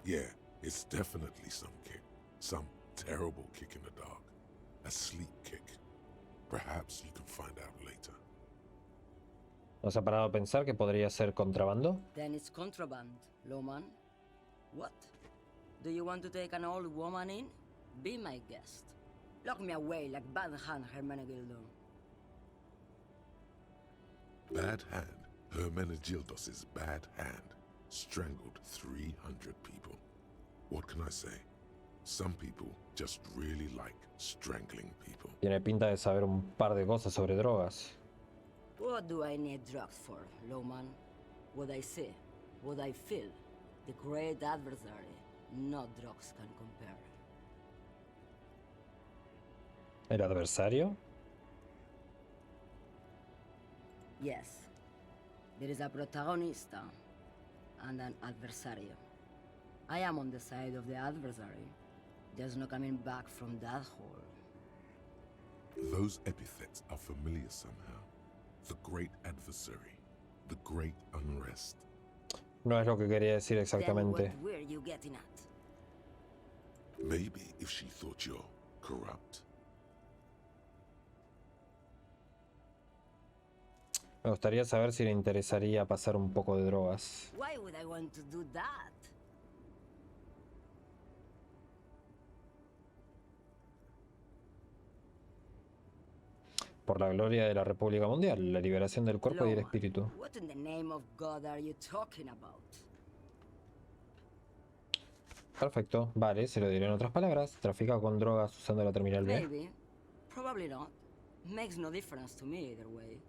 Yeah, it's definitely some kick. Some terrible kick in the dark. A sleep kick. Perhaps you can find out later. ¿No se ha parado a pensar que podría ser contrabando? Then it's contraband, lawman. What? Do you want to take an old woman in? Be my guest. Lock me away like Bad Hand Hermenegildo. Bad Hand. Hermenegildos's bad hand strangled 300 people. What can I say? Some people just really like strangling people. Tiene pinta de saber un par de cosas sobre drogas. What do I need drugs for, lawman? What I see, what I feel. The great adversary. No drugs can compare. ¿El adversario? Yes. There is a protagonista and an adversario. I am on the side of the adversary. There's no coming back from that hole. Those epithets are familiar somehow. The great adversary. The great unrest. No es lo que quería decir exactamente. Then what were you getting at? Maybe if she thought you're corrupt. Me gustaría saber si le interesaría pasar un poco de drogas. Why would I want to do that? Por la gloria de la República Mundial, la liberación del cuerpo y el Lawman, espíritu. What in the name of God are you talking about? Perfecto, vale, se lo diré en otras palabras. Trafica con drogas usando la terminal B. Maybe. Probably not. Makes no difference to me either way.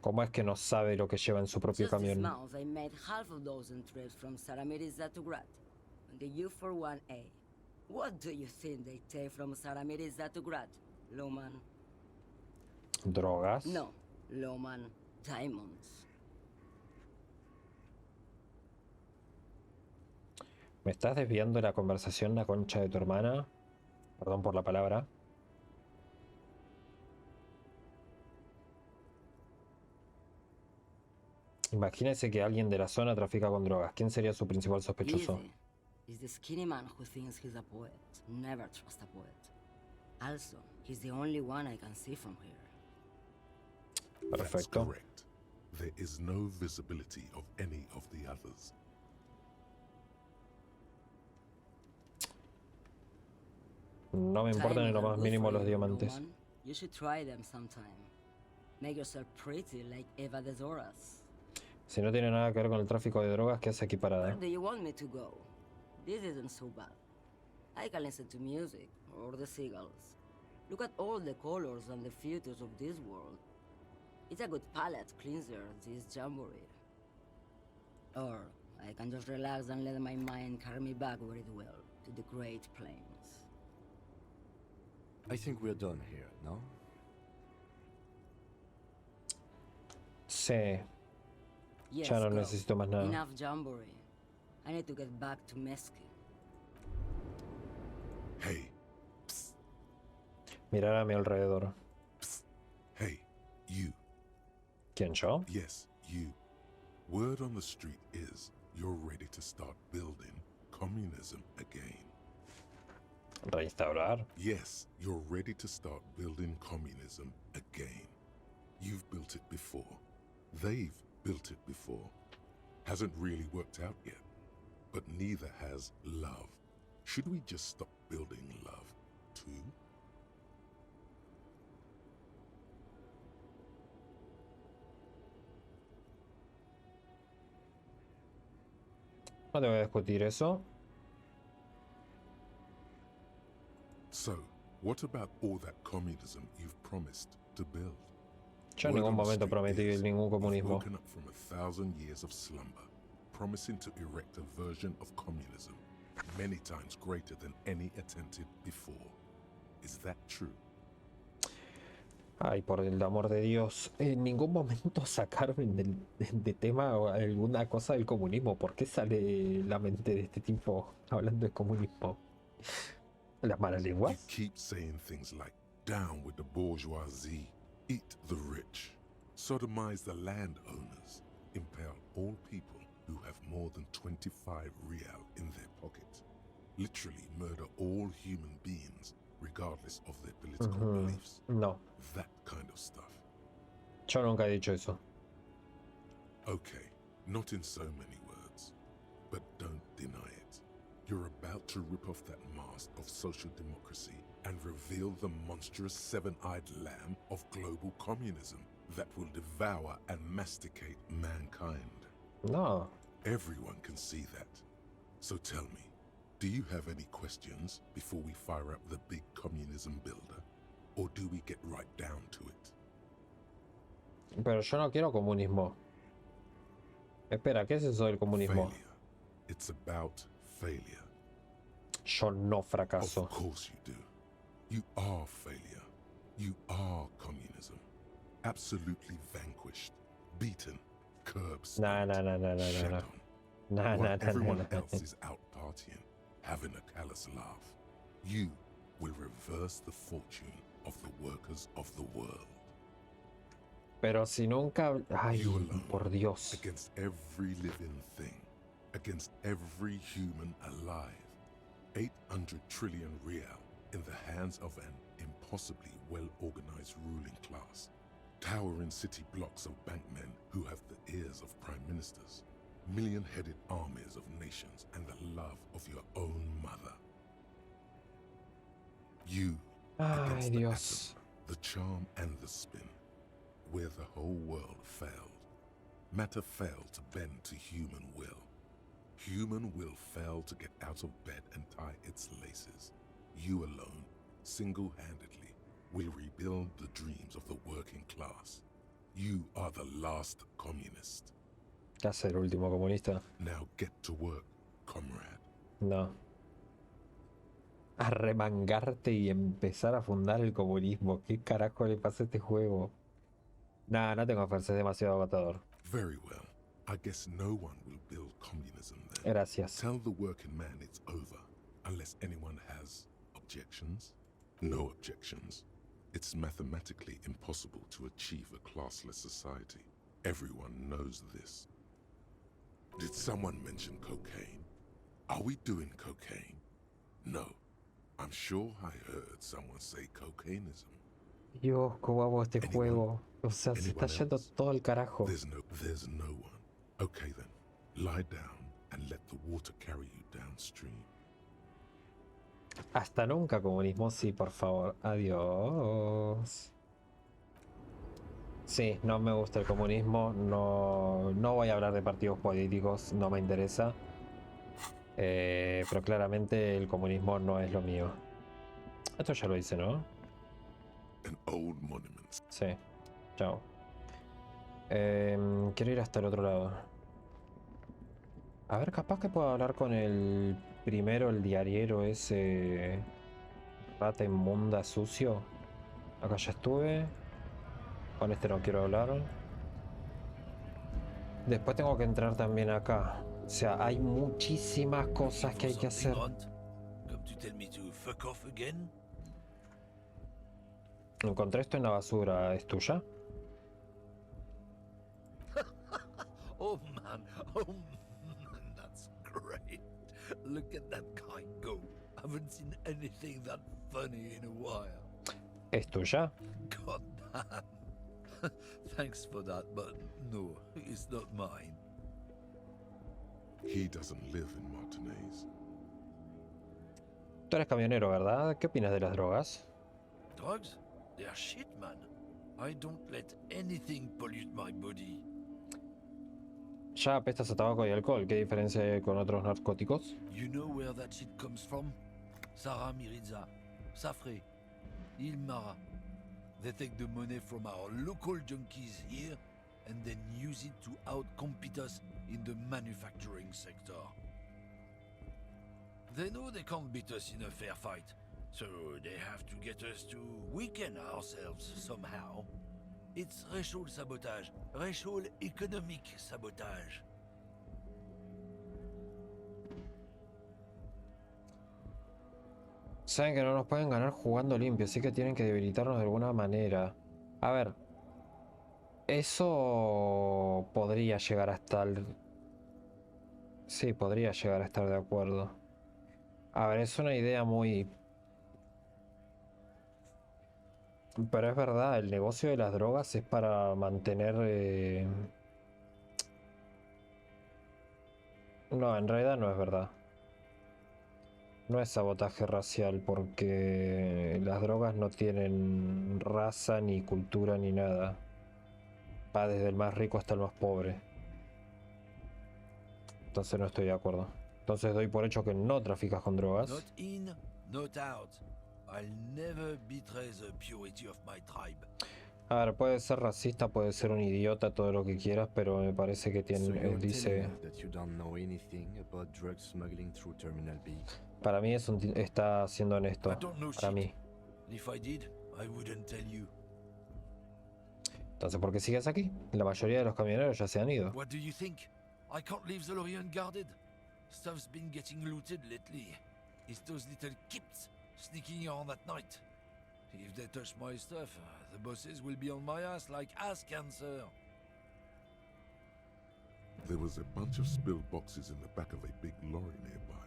¿Cómo es que no sabe lo que lleva en su propio Just this camión? month, I made half a dozen trips from Saramiriza to Grad on the U41A. What do you think they take from Saramiriza to Grad, Lawman? ¿Drogas? No, Lawman. Diamonds. ¿Me estás desviando la conversación, la concha de tu hermana? Perdón por la palabra. Imagínese que alguien de la zona trafica con drogas. ¿Quién sería su principal sospechoso? Easy is the skinny man who thinks he's a poet. Never trust a poet. Also, he's the only one I can see from here. That's Perfecto. correct. There is no visibility of any of the others. No me importan en lo más mínimo los diamantes. Roman. You should try them sometime. Make yourself pretty like Eva de Zoras. Si no tiene nada que ver con el tráfico de drogas, ¿qué hace aquí parada? Where do you want me to go? This isn't so bad. I can listen to music or the seagulls. Look at all the colors and the futures of this world. It's a good palate cleanser, this jamboree. Or I can just relax and let my mind carry me back where it will, to the Great Plains. I think we're done here, no? Sí. Yes, Ya no go. necesito más nada. Enough jamboree. I need to get back to Mesque. Hey, Mirar a mi alrededor. hey, you. ¿Quién, yo? Yes, you. Word on the street is you're ready to start building communism again. Reinstaurar. Yes, you're ready to start building communism again. You've built it before. They've built it before. Hasn't really worked out yet. But neither has love. Should we just stop building love, too? No te voy a discutir eso. So, what about all that communism you've promised to build? Yo en Word ningún on the momento street prometí is ningún you've comunismo. woken up from 1,000 years of slumber, promising to erect a version of communism many times greater than any attempted before. Is that true? Ay, por el amor de Dios. En ningún momento sacaron de tema o alguna cosa del comunismo. ¿Por qué sale la mente de este tipo hablando de comunismo? ¿Las malas You lenguas? keep saying things like, down with the bourgeoisie, eat the rich, sodomize the landowners, impale all people who have more than 25 real in their pocket, literally murder all human beings regardless of their political beliefs. No, That kind of stuff. yo nunca he dicho eso. Okay, not in so many words, but don't deny it. You're about to rip off that mask of social democracy and reveal the monstrous seven-eyed lamb of global communism that will devour and masticate mankind. No. Everyone can see that. So tell me, do you have any questions before we fire up the big communism builder? Or do we get right down to it? Pero yo no quiero comunismo. Espera, ¿qué es eso del comunismo? Failure. It's about failure. Yo no fracaso. Of course you do. You are failure. You are communism. Absolutely vanquished, beaten, curbed, Nah, nah, nah, nah, nah, nah, shed nah. on. Nah, While nah, nah, everyone nah, nah. else is out partying, having a callous laugh, you will reverse the fortune of the workers of the world. Pero si nunca... Ay, You alone, por Dios. against every living thing, against every human alive. 800 trillion real in the hands of an impossibly well-organized ruling class. Towering city blocks of bankmen who have the ears of prime ministers. Million-headed armies of nations and the love of your own mother. You Ay, against the Dios. atom, the charm and the spin, where the whole world failed. Matter failed to bend to human will. Human will failed to get out of bed and tie its laces. You alone, single-handedly, will rebuild the dreams of the working class. You are the last communist. ¿Qué hace el último comunista? Now get to work, comrade. No. Arremangarte y empezar a fundar el comunismo. ¿Qué carajo le pasa a este juego? Nah, no tengo fuerza, es demasiado agotador. Very well. I guess no one will build communism then. Gracias. Tell the working man it's over, unless anyone has objections. No objections. It's mathematically impossible to achieve a classless society. Everyone knows this. Did someone mention cocaine? Are we doing cocaine? No. I'm sure I heard someone say cocainism. Dios, cómo amo este Anyone? juego. O sea, se está Anyone yendo else? todo el carajo. There's no one. Okay then. Lie down and let the water carry you downstream. Hasta nunca, comunismo. Sí, por favor. Adiós. Sí, no me gusta el comunismo. No voy a hablar de partidos políticos. No me interesa. Pero claramente el comunismo no es lo mío. Esto ya lo hice, ¿no? An old monument. Sí. Chao. Quiero ir hasta el otro lado. A ver, capaz que puedo hablar con el primero, el diariero ese... Rata inmunda sucio. Acá ya estuve. Con este no quiero hablar. Después tengo que entrar también acá. O sea, hay muchísimas cosas que hay que hacer. Encontré esto en la basura. ¿Es tuya? Oh man, that's great. Look at that guy go. I haven't seen anything that funny in a while. ¿Es tuya? God damn. Thanks for that, but no, it's not mine. He doesn't live in Martinez. Tú eres camionero, ¿verdad? ¿Qué opinas de las drogas? Drugs? They're shit, man. I don't let anything pollute my body. Ya apestas a tabaco y alcohol. ¿Qué diferencia hay con otros narcóticos? You know where that shit comes from? Sarah Miriza, Safre, Ilmara. They take the money from our local junkies here and then use it to outcompete us in the manufacturing sector. They know they can't beat us in a fair fight, so they have to get us to weaken ourselves somehow. It's racial sabotage, racial economic sabotage. Saben que no nos pueden ganar jugando limpio, así que tienen que debilitarnos de alguna manera. A ver, eso podría llegar a estar... Sí, podría llegar a estar de acuerdo. A ver, es una idea muy... Pero es verdad, el negocio de las drogas es para mantener... No, en realidad no es verdad. No es sabotaje racial porque las drogas no tienen raza, ni cultura, ni nada. Va desde el más rico hasta el más pobre. Entonces no estoy de acuerdo. Entonces doy por hecho que no traficas con drogas. Not in, not out. I'll never betray the purity of my tribe. A ver, puede ser racista, puede ser un idiota, todo lo que quieras, pero me parece que tiene, dice... Para mí está siendo honesto. Para mí. Entonces, ¿por qué sigues aquí? La mayoría de los camioneros ya se han ido. What do you think? I can't leave the lorry unguarded. Stuff's been getting looted lately. It's those little kips sneaking around at night. If they touch my stuff, the bosses will be on my ass like ass cancer. There was a bunch of spilled boxes in the back of a big lorry nearby.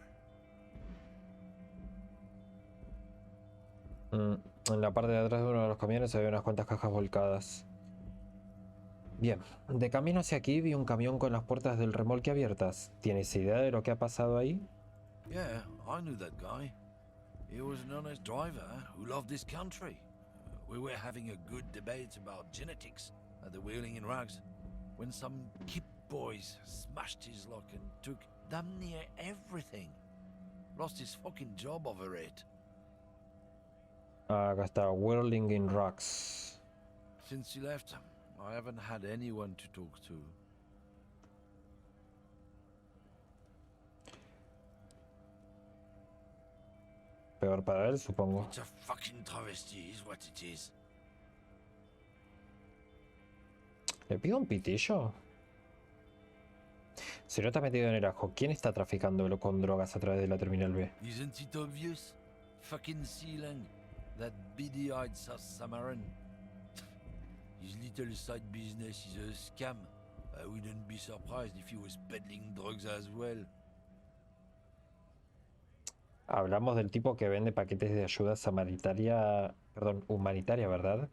En la parte de atrás de uno de los camiones había unas cuantas cajas volcadas. Bien, de camino hacia aquí vi un camión con las puertas del remolque abiertas. ¿Tienes idea de lo que ha pasado ahí? Yeah, I knew that guy. He was an honest driver who loved this country. We were having a good debate about genetics at the Wheeling in Rags when some kip boys smashed his lock and took damn near everything. Lost his fucking job over it. Acá está, Whirling in Rocks. Since he left, I haven't had anyone to talk to. Peor para él, supongo. It's a fucking travesty is what it is. ¿Le pido un pitillo? Si no te has metido en el ajo, ¿quién está traficándolo con drogas a través de la terminal B? Isn't it obvious? Fucking Sealang, that beady-eyed South Samaran. His little side business is a scam. I wouldn't be surprised if he was peddling drugs as well. Hablamos del tipo que vende paquetes de ayuda humanitaria, ¿verdad?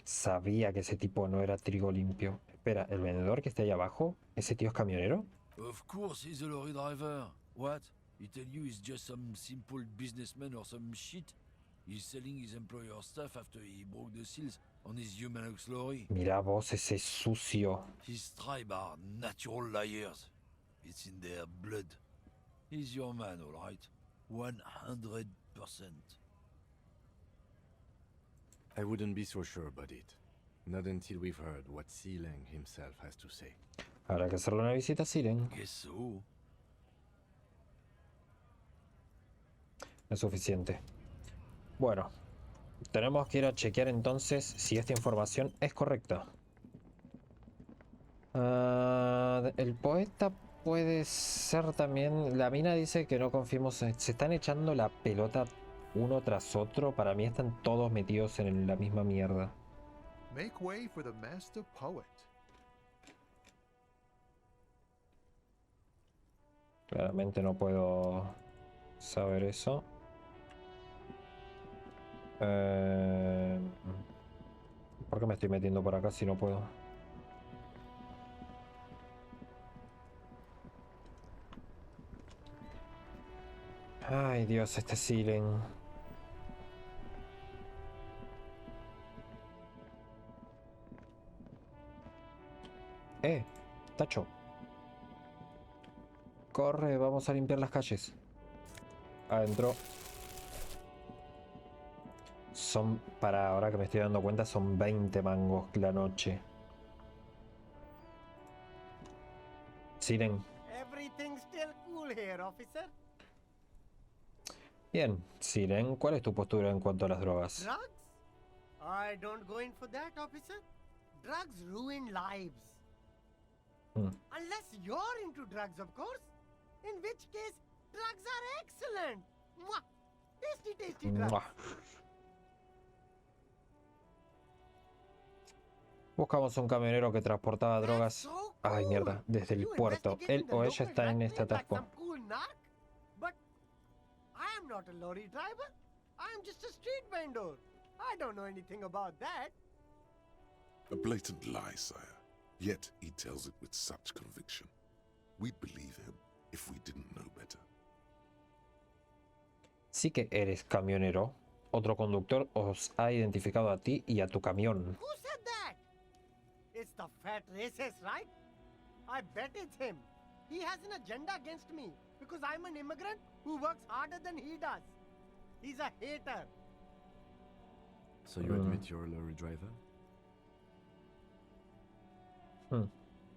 Sabía que ese tipo no era trigo limpio. Espera, ¿el vendedor que está ahí abajo? ¿Ese tío es camionero? Of course he's a lorry driver. What? He tell you he's just some simple businessman or some shit? He's selling his employer's stuff after he broke the seals on his Humanox lorry. Mira vos, ese sucio. His tribe are natural liars. It's in their blood. He's your man, all right? 100%. I wouldn't be so sure about it. Not until we've heard what Sealang himself has to say. Habrá que hacerle una visita a Siren. Guess so. No es suficiente. Bueno, tenemos que ir a chequear entonces si esta información es correcta. El poeta puede ser también... La mina dice que no confiemos... Se están echando la pelota uno tras otro. Para mí están todos metidos en la misma mierda. Make way for the master poet. Claramente no puedo saber eso. ¿Por qué me estoy metiendo por acá si no puedo? Ay, Dios, este Silen. Tacho. Corre, vamos a limpiar las calles. Adentro. Son, para ahora que me estoy dando cuenta, son 20 mangos la noche. Siren. Everything's still cool here, officer. Bien, Siren, ¿cuál es tu postura en cuanto a las drogas? Drugs? I don't go in for that, officer. Drugs ruin lives. Unless you're into drugs, of course. In which case, drugs are excellent. Mwah! Tasty, tasty drugs. Mua. Buscamos un camionero que transportaba drogas. Ay, mierda, desde el puerto. Él o ella está en este atasco. But I am not a lorry driver. I am just a street vendor. I don't know anything about that. A blatant lie, sire. Yet he tells it with such conviction. We'd believe him if we didn't know better. Sí que eres camionero. Otro conductor os ha identificado a ti y a tu camión. Who said that? It's the fat racist, right? I bet it's him. He has an agenda against me because I'm an immigrant who works harder than he does. He's a hater. So you admit you're a lorry driver?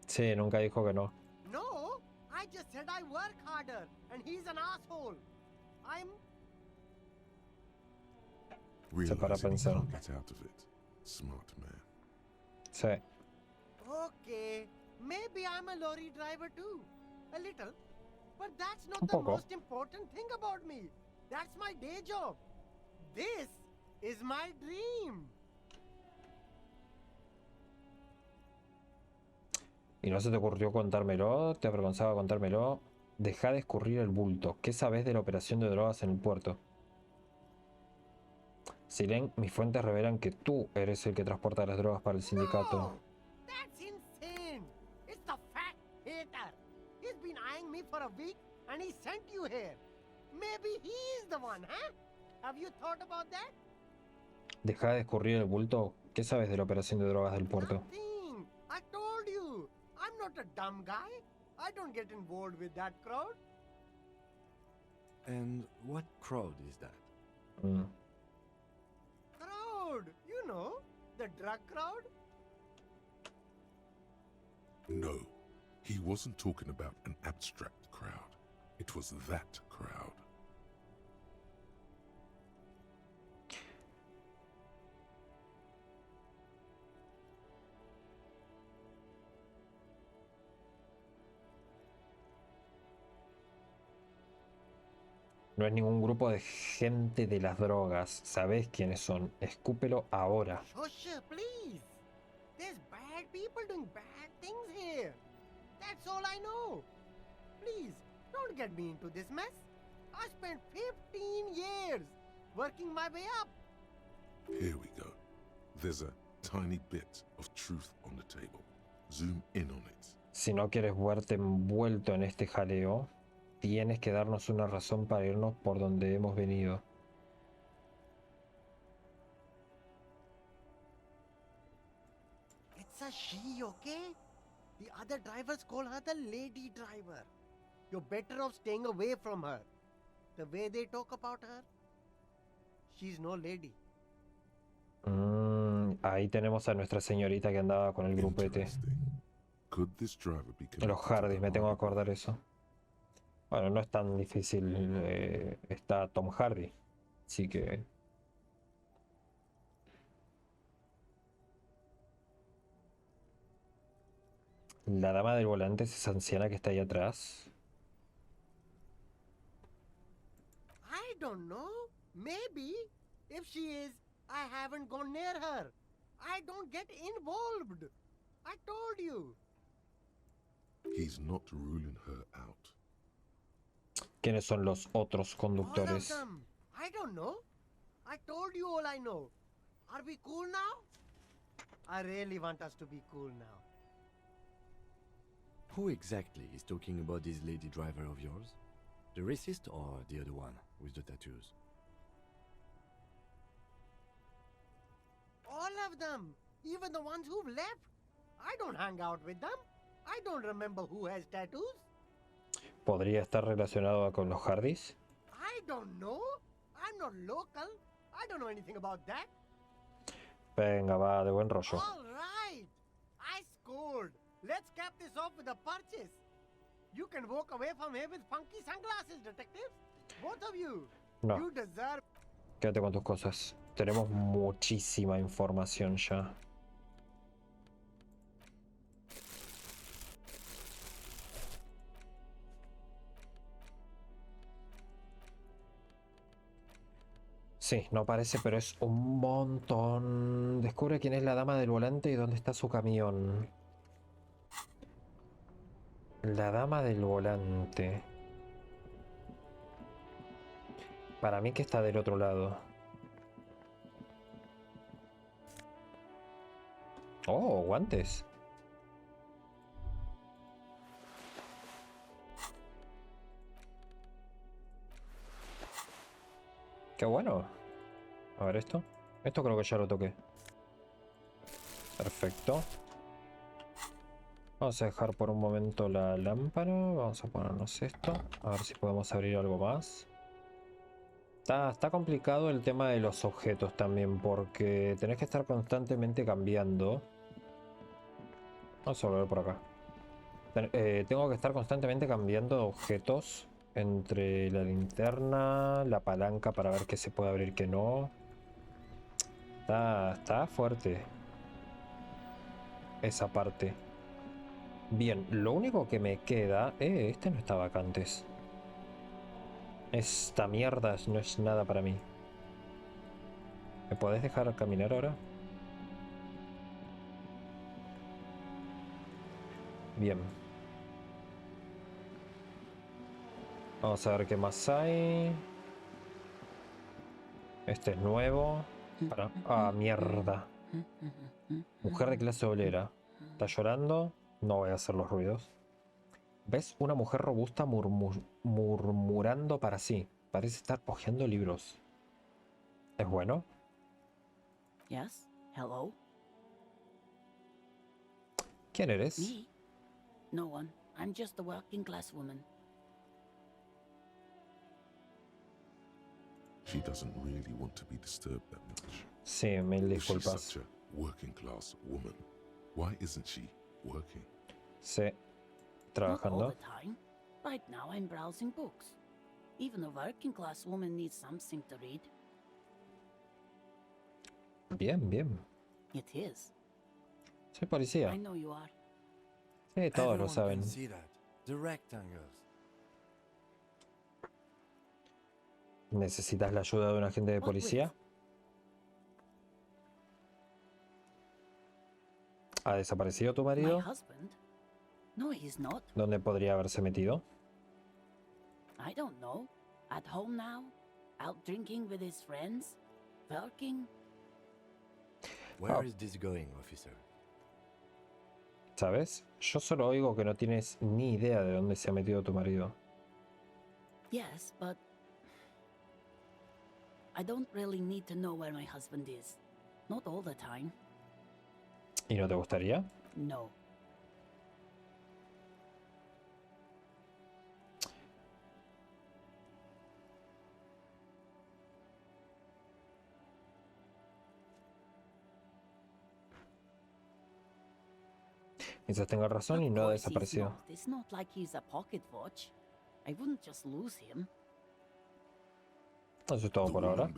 Sí, nunca dijo que no. No, I just said I work harder and he's an asshole. I'm... Realizing para he pensar. can't get out of it. Smart man. Sí. Okay, maybe I'm a lorry driver too. A little. But that's not Un the poco. most important thing about me. That's my day job. This is my dream. ¿Y no se te ocurrió contármelo? ¿Te avergonzaba contármelo? Deja de escurrir el bulto. ¿Qué sabes de la operación de drogas en el puerto? Silen, mis fuentes revelan que tú eres el que transporta las drogas para el sindicato. No, that's insane. It's the fat hater. He's been eyeing me for a week and he sent you here. Maybe he's the one, huh? Have you thought about that? Deja de escurrir el bulto. ¿Qué sabes de la operación de drogas del puerto? Nothing. I told you. I'm not a dumb guy. I don't get involved with that crowd. And what crowd is that? Crowd, you know, the drug crowd. No, he wasn't talking about an abstract crowd. It was that crowd. No es ningún grupo de gente de las drogas. Sabés quiénes son. Escúpelo ahora. Shusha, please. There's bad people doing bad things here. That's all I know. Please, don't get me into this mess. I spent 15 years working my way up. Here we go. There's a tiny bit of truth on the table. Zoom in on it. Si no quieres verte envuelto en este jaleo, tienes que darnos una razón para irnos por donde hemos venido. It's a she, okay? The other drivers call her the lady driver. You're better off staying away from her. The way they talk about her, she's no lady. Ahí tenemos a nuestra señorita que andaba con el grupete. Could this driver be connected Los to Hardie, the me tengo que Hardie acordar eso. Bueno, no es tan difícil. Está Tom Hardy. Así que... La dama del volante es esa anciana que está ahí atrás. I don't know. Maybe. If she is, I haven't gone near her. I don't get involved. I told you. He's not ruling her out. ¿Quiénes son los otros All of conductores? them. I don't know. I told you all I know. Are we cool now? I really want us to be cool now. Who exactly is talking about this lady driver of yours? The racist or the other one with the tattoos? All of them. Even the ones who've left. I don't hang out with them. I don't remember who has tattoos. ¿Podría estar relacionado con los Hardys? I don't know. I'm not local. I don't know anything about that. Venga, va, de buen rollo. All right. I scored. Let's cap this off with a purchase. You can walk away from here with funky sunglasses, detectives. Both of you. No. You deserve... Quédate con tus cosas. Tenemos muchísima información ya. Sí, no parece, pero es un montón. Descubre quién es la dama del volante y dónde está su camión. La dama del volante. Para mí que está del otro lado. Oh, guantes. Qué bueno. A ver esto. Esto creo que ya lo toqué. Perfecto. Vamos a dejar por un momento la lámpara. Vamos a ponernos esto. A ver si podemos abrir algo más. Está complicado el tema de los objetos también, porque tenés que estar constantemente cambiando. Vamos a volver por acá. Tengo que estar constantemente cambiando objetos entre la linterna, la palanca para ver qué se puede abrir, qué no. Está fuerte esa parte. Bien, lo único que me queda... este no estaba acá antes. Esta mierda no es nada para mí. ¿Me podés dejar caminar ahora? Bien. Vamos a ver qué más hay. Este es nuevo. Ah, mierda. Mujer de clase obrera. ¿Está llorando? No voy a hacer los ruidos. ¿Ves? Una mujer robusta murmurando para sí. Parece estar hojeando libros. ¿Es bueno? Yes? Hello? ¿Quién eres? Me? No one. I'm just a working class woman. She doesn't really want to be disturbed that much. Sí, mil If she's disculpas. such a working class woman, why isn't she working? Sí. Not all Trabajando. the time. Right now I'm browsing books. Even a working class woman needs something to read. Bien, bien. It is. Soy policía. I know you are. Sí, todos lo Everyone saben. can see that. The rectangles. ¿Necesitas la ayuda de un agente de policía? ¿Ha desaparecido tu My marido? husband? No, he's not. ¿Dónde podría haberse metido? I don't know. At home now? Out drinking with his friends? Working? Where is this going, officer? ¿Sabes? Yo solo oigo que no tienes ni idea de dónde se ha metido tu marido. Yes, but I don't really need to know where my husband is. Not all the time. ¿Y no te gustaría? No. Quizás tenga razón y no ha desaparecido. It's not like he's a pocket watch. I wouldn't just lose him. Eso es todo por ahora.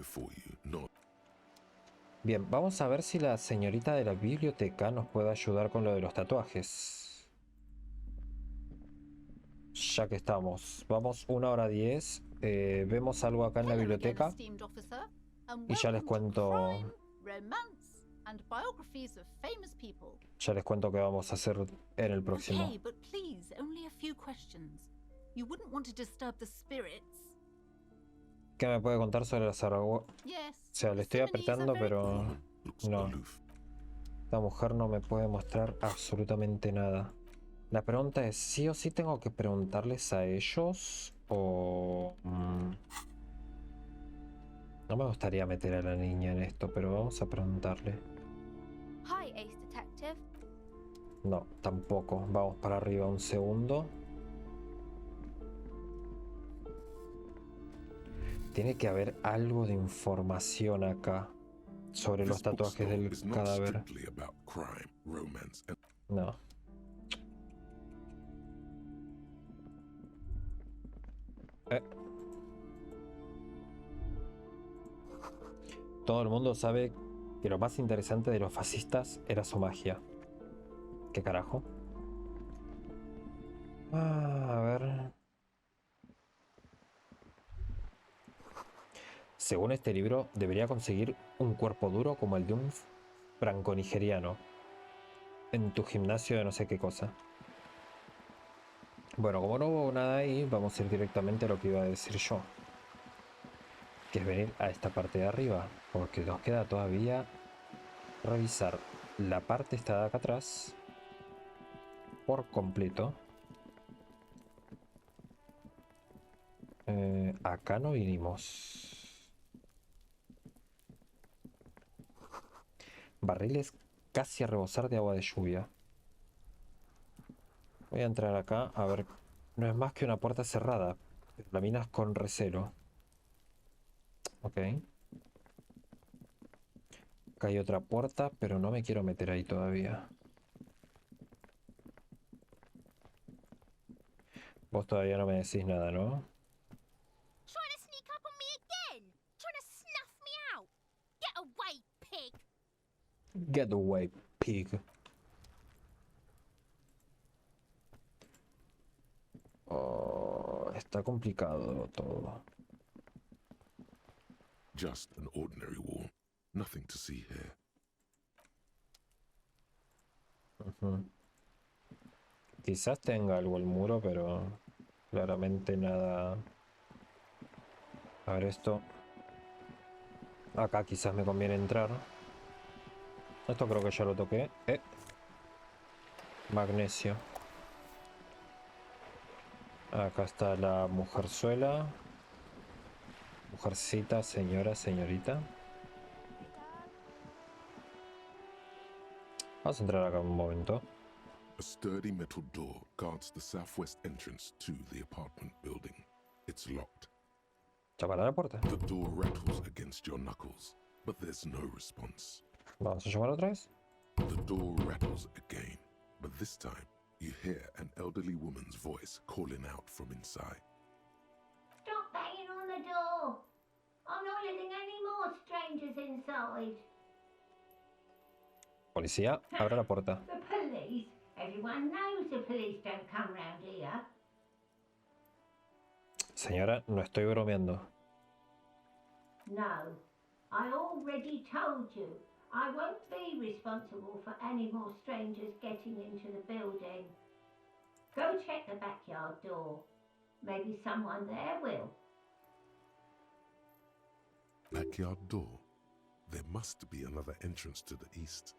Bien, vamos a ver si la señorita de la biblioteca nos puede ayudar con lo de los tatuajes. Ya que estamos. Vamos 1 hora 10. Vemos algo acá en la biblioteca. Y ya les cuento... Ya les cuento qué vamos a hacer en el próximo. Okay, but please, only a few questions. You wouldn't want to disturb the spirits. ¿Qué me puede contar sobre la Zaragoza? Yes. O sea, le estoy apretando, pero... No. Esta mujer no me puede mostrar absolutamente nada. La pregunta es, ¿sí o sí tengo que preguntarles a ellos? O... No me gustaría meter a la niña en esto, pero vamos a preguntarle. Hi, Ace Detective. No, tampoco. Vamos para arriba un segundo. Tiene que haber algo de información acá sobre los tatuajes del cadáver. No. Todo el mundo sabe que lo más interesante de los fascistas era su magia. ¿Qué carajo? A ver... Según este libro, debería conseguir un cuerpo duro como el de un franco-nigeriano en tu gimnasio de no sé qué cosa. Bueno, como no hubo nada ahí, vamos a ir directamente a lo que iba a decir yo, que es venir a esta parte de arriba, porque nos queda todavía revisar la parte esta de acá atrás por completo. Acá no vinimos. Barriles casi a rebosar de agua de lluvia. Voy a entrar acá, a ver. No es más que una puerta cerrada, pero la minas con recelo. Ok. Acá hay otra puerta, pero no me quiero meter ahí todavía. Vos todavía no me decís nada, ¿no? Get away, pig. Oh, está complicado todo. Just an ordinary wall. Nothing to see here. Quizás tenga algo el muro, pero claramente nada. A ver esto. Acá quizás me conviene entrar. Esto creo que ya lo toqué. Magnesio. Acá está la mujerzuela. Mujercita, señora, señorita. Vamos a entrar acá un momento. A sturdy metal door guards the southwest entrance to the apartment building. It's locked. Llamar a la puerta. The door rattles against your knuckles, but there's no response. Vamos a llamar otra vez. The door rattles again, but this time you hear an elderly woman's voice calling out from inside. Stop banging on the door! I'm not letting any more strangers inside. Policía, abra la puerta. The police? Everyone knows the police don't come round here. Señora, no estoy bromeando. No. I already told you. I won't be responsible for any more strangers getting into the building. Go check the backyard door. Maybe someone there will. Backyard door? There must be another entrance to the east.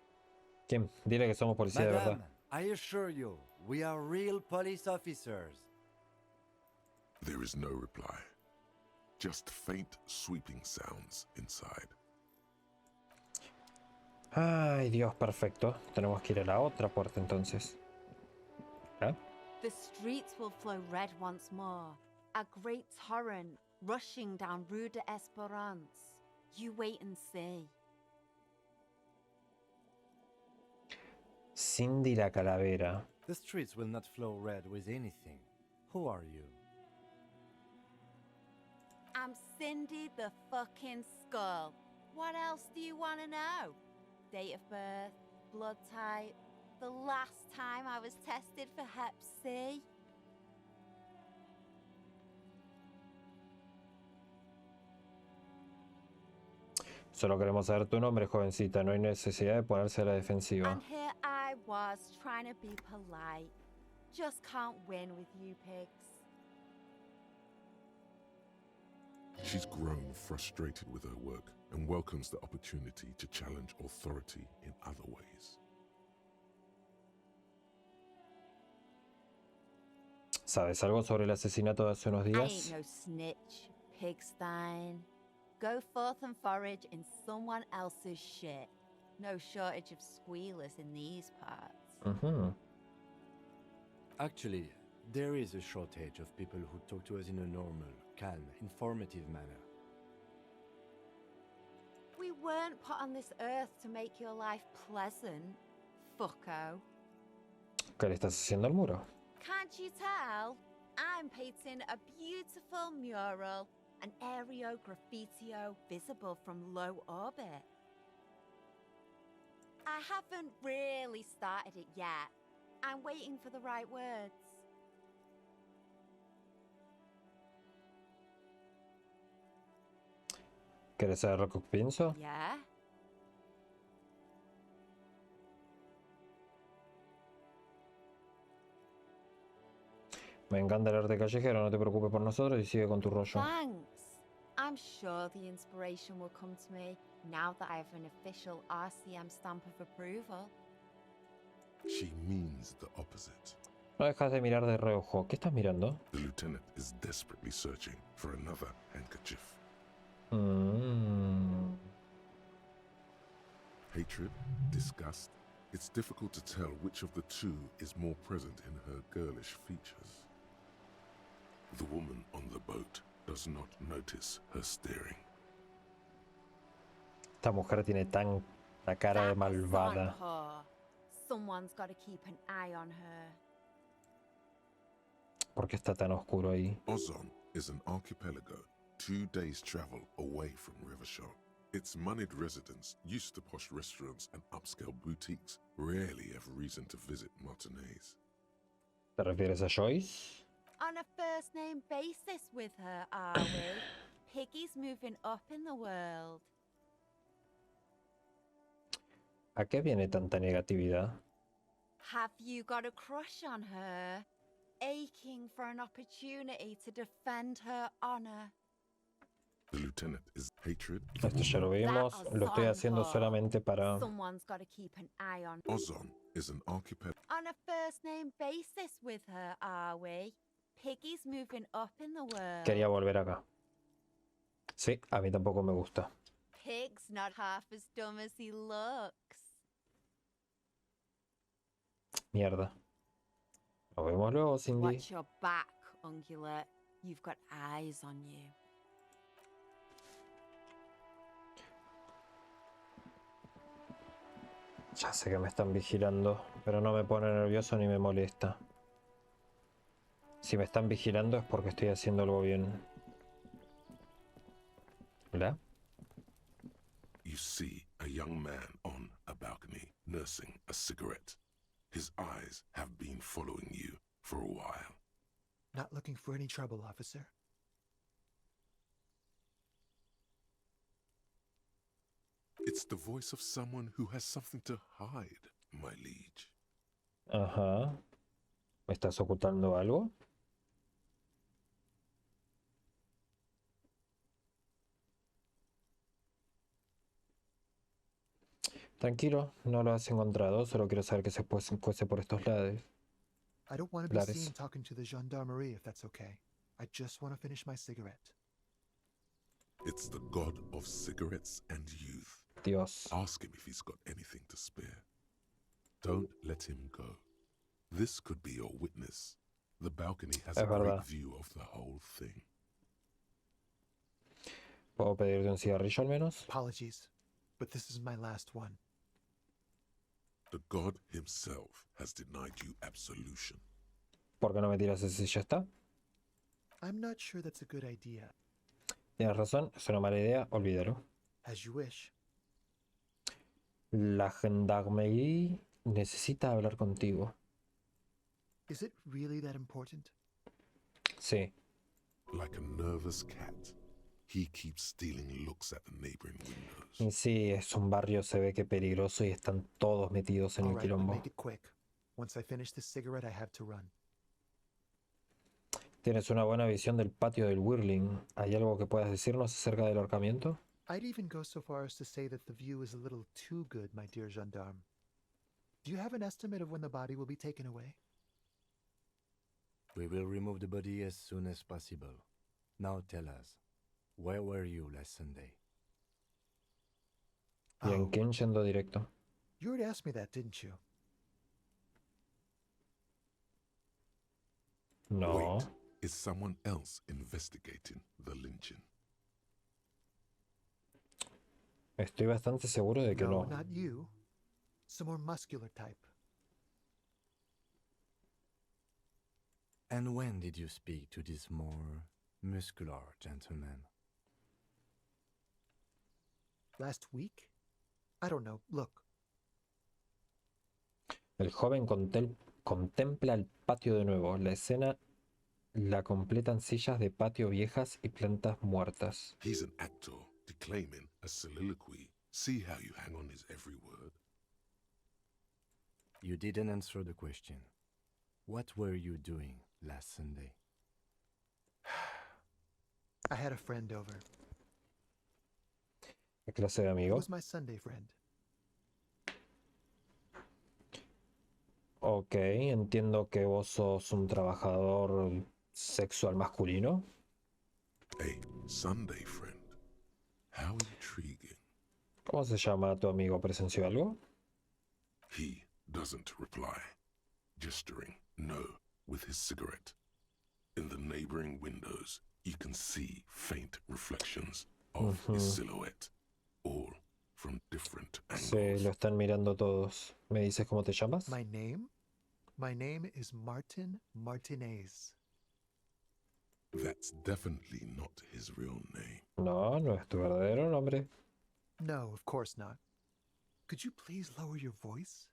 ¿Quién? Dile que somos policía de verdad. Madame, I assure you, we are real police officers. There is no reply. Just faint, sweeping sounds inside. Ay, Dios, perfecto. Tenemos que ir a la otra puerta entonces. ¿Eh? The streets will flow red once more. A great torrent rushing down Rue de Esperance. You wait and see. Cindy la calavera. The streets will not flow red with anything. Who are you? I'm Cindy the fucking Skull. What else do you want to know? Date of birth, blood type, the last time I was tested for Hep C. Solo queremos saber tu nombre, jovencita. No hay necesidad de ponerse a la defensiva. And here I was trying to be polite. Just can't win with you pigs. She's grown frustrated with her work and welcomes the opportunity to challenge authority in other ways. ¿Sabes algo sobre el asesinato de hace unos I días? ain't no snitch, Pigstein. Go forth and forage in someone else's shit. No shortage of squealers in these parts. Actually, there is a shortage of people who talk to us in a normal, calm, informative manner. We weren't put on this earth to make your life pleasant, fucko. ¿Qué le estás haciendo al muro? Can't you tell? I'm painting a beautiful mural, an aereo graffitio visible from low orbit. I haven't really started it yet. I'm waiting for the right words. ¿Quieres saber lo que pienso? Yeah? Me encanta el arte callejero, no te preocupes por nosotros y sigue con tu rollo. Thanks. I'm sure the inspiration will come to me now that I have an official RCM stamp of approval. She means the opposite. No dejas de mirar de reojo. ¿Qué estás mirando? The lieutenant is desperately searching for another handkerchief. Hatred, disgust. It's difficult to tell which of the two is more present in her girlish features. The woman on the boat does not notice her staring. Esta mujer tiene tan la cara de malvada. Someone's got to keep an eye on her. ¿Por qué está tan oscuro ahí? Ozon is an archipelago 2 days' travel away from Rivershore. Its moneyed residents, used to posh restaurants and upscale boutiques, rarely have reason to visit Martinez. ¿Te refieres a Joyce? On a first-name basis with her, are we? Piggy's moving up in the world. ¿A qué viene tanta negatividad? Have you got a crush on her? Aching for an opportunity to defend her honor. The lieutenant is hatred. Esto ya lo vimos. Lo estoy haciendo solamente para... Someone's got to keep an eye on. Ozon is an archipelago. On a first-name basis with her, are we? Piggy's moving up in the world. Quería volver acá. Sí, a mí tampoco me gusta. Pig's not half as dumb as he looks. Mierda. Nos vemos luego, Cindy. Watch your back, Ungulate. You've got eyes on you. Ya sé que me están vigilando, pero no me pone nervioso ni me molesta. Si me están vigilando es porque estoy haciendo algo bien. ¿Hola? You see a young man on a balcony nursing a cigarette. His eyes have been following you for a while. Not looking for any trouble, officer. It's the voice of someone who has something to hide, my liege. Ajá. ¿Me estás ocultando algo? Tranquilo, no lo has encontrado, solo quiero saber que se fuese por estos lados. I don't want to be seen talking to the gendarmerie if that's okay. I just want to finish my cigarette. It's the god of cigarettes and youth. Dios. Ask him if he's got anything to spare. Don't let him go. This could be your witness. The balcony has a great view of the whole thing. ¿Puedo pedirte un cigarrillo al menos? Apologies, but this is my last one. The god himself has denied you absolution. ¿Por qué no me tiras ese y ya está? I'm not sure that's a good idea. Tienes razón, es una mala idea, olvídalo. As you wish. La gendarmerie necesita hablar contigo. Is it really that important? Sí. Like a nervous cat, he keeps stealing looks at the neighboring windows. Y sí, es un barrio, se ve que peligroso y están todos metidos en el quilombo. Make it quick. Once I finish this cigarette, I have to run. Tienes una buena visión del patio del Whirling. ¿Hay algo que puedas decirnos acerca del ahorcamiento? I'd even go so far as to say that the view is a little too good, my dear gendarme. Do you have an estimate of when the body will be taken away? We will remove the body as soon as possible. Now tell us, where were you last Sunday? ¿Y en quién yendo directo? You already asked me that, didn't you? No. Wait, is someone else investigating the lynching? Estoy bastante seguro de que no. No, not you. Some more muscular type. And when did you speak to this more muscular gentleman? Last week? I don't know. Look. El joven contempla el patio de nuevo. La escena la completan sillas de patio viejas y plantas muertas. He's an actor declaiming a soliloquy. See how you hang on his every word? You didn't answer the question. What were you doing last Sunday? I had a friend over. ¿Qué clase de It amigo? was my Sunday friend. Ok, entiendo que vos sos un trabajador sexual masculino. A Sunday friend. How intriguing. ¿Cómo se llama tu amigo? ¿Presenció algo? He doesn't reply, gesturing no with his cigarette. In the neighboring windows, you can see faint reflections of his silhouette, all from different angles. Sí, lo están mirando todos. ¿Me dices cómo te llamas? My name? My name is Martin Martinez. That's definitely not his real name. No, no es tu verdadero nombre. No, of course not. Could you please lower your voice?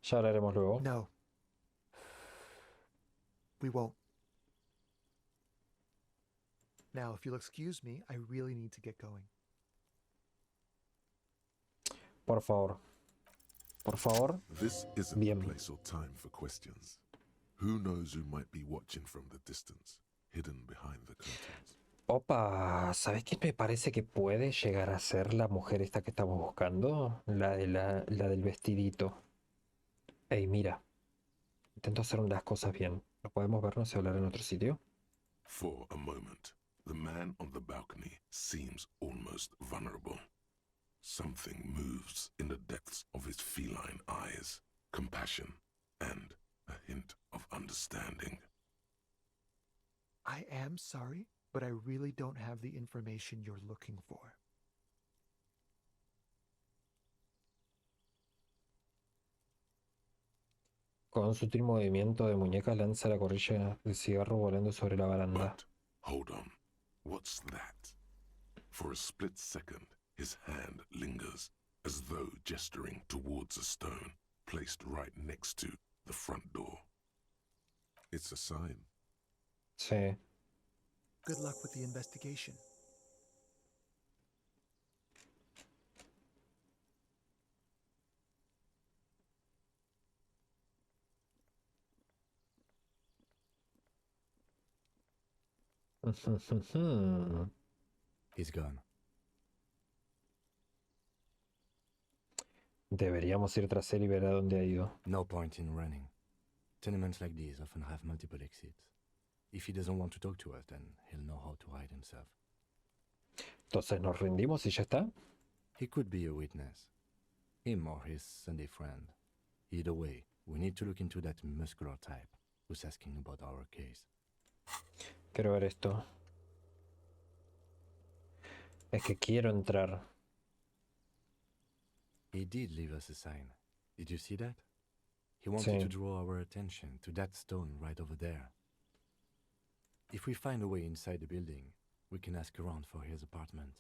Ya hablaremos luego. No. We won't. Now, if you'll excuse me, I really need to get going. Por favor. Por favor. This isn't Bien. a place or time for questions. Who knows who might be watching from the distance, hidden behind the curtains. Opa, ¿sabes quién me parece que puede llegar a ser la mujer esta que estamos buscando? La del vestidito. Ey, mira. Intento hacer unas cosas bien. ¿Lo podemos vernos y hablar en otro sitio? For a moment, the man on the balcony seems almost vulnerable. Something moves in the depths of his feline eyes, compassion and a hint of understanding. I am sorry, but I really don't have the information you're looking for. Con un sutil movimiento de muñeca lanza la corrilla de cigarro volando sobre la baranda. But, hold on, what's that? For a split second, his hand lingers, as though gesturing towards a stone placed right next to the front door. It's a sign. Sí. Good luck with the investigation. He's gone. Deberíamos ir tras él y ver a dónde ha ido. No point in running. Tenements like these often have multiple exits. If he doesn't want to talk to us, then he'll know how to hide himself. Entonces nos rendimos y ya está. He could be a witness. Him or his Sunday friend. Either way, we need to look into that muscular type who's asking about our case. Quiero ver esto. Es que quiero entrar. He did leave us a sign. Did you see that? He wanted to draw our attention to that stone right over there. If we find a way inside the building, we can ask around for his apartment.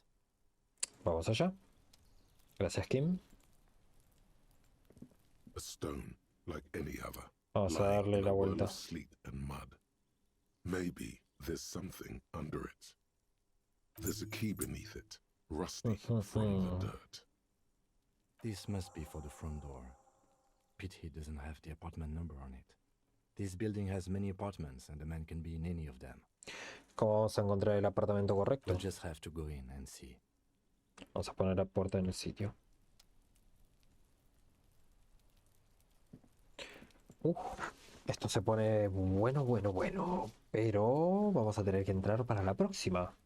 Vamos allá. Gracias, Kim. A stone like any other. Vamos a lying darle in la a world vuelta. of sleet and mud. Maybe there's something under it. There's a key beneath it, rusty from the dirt. This must be for the front door. Pity he doesn't have the apartment number on it. This building has many apartments and the man can be in any of them. ¿Cómo vamos a encontrar el apartamento correcto? We'll just have to go in and see. Vamos a poner la puerta en el sitio. Esto se pone bueno. Pero vamos a tener que entrar para la próxima.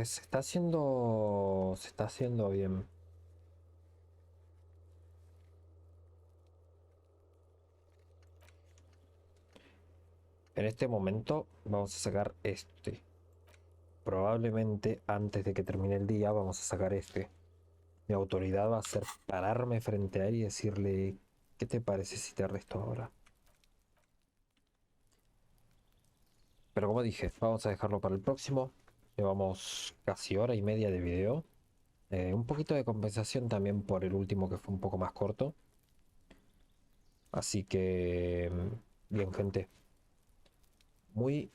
Se está haciendo bien. En este momento vamos a sacar este. Probablemente antes de que termine el día vamos a sacar este. Mi autoridad va a ser pararme frente a él y decirle: ¿qué te parece si te arresto ahora? Pero como dije, vamos a dejarlo para el próximo. Llevamos casi hora y media de video. Un poquito de compensación también por el último, que fue un poco más corto. Así que bien, gente. Muy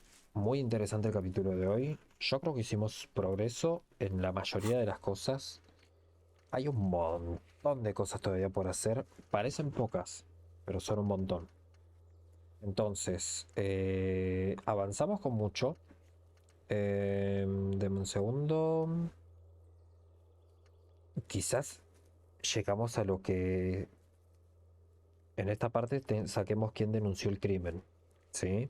interesante el capítulo de hoy. Yo creo que hicimos progreso en la mayoría de las cosas. Hay un montón de cosas todavía por hacer. Parecen pocas, pero son un montón. Entonces, avanzamos con mucho. Deme un segundo. Quizás llegamos a lo que... En esta parte saquemos quién denunció el crimen. ¿Sí?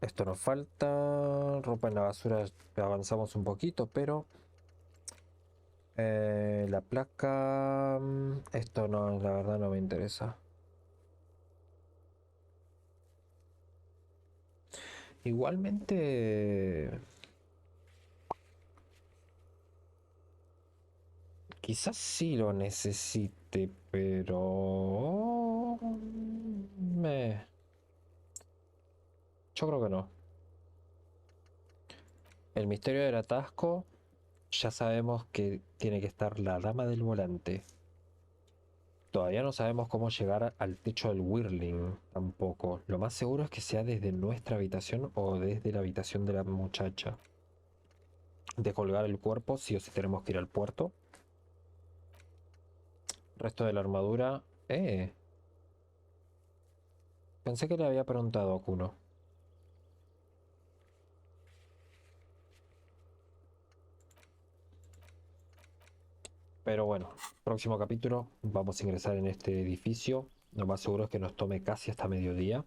Esto nos falta. Ropa en la basura, avanzamos un poquito, pero... la placa... Esto no, la verdad no me interesa. Igualmente... Quizás sí lo necesite, pero... Yo creo que no. El misterio del atasco... Ya sabemos que tiene que estar la dama del volante. Todavía no sabemos cómo llegar al techo del Whirling tampoco. Lo más seguro es que sea desde nuestra habitación o desde la habitación de la muchacha. De colgar el cuerpo, sí o sí tenemos que ir al puerto. Resto de la armadura. Pensé que le había preguntado a Kuno. Pero bueno, próximo capítulo vamos a ingresar en este edificio. Lo más seguro es que nos tome casi hasta mediodía.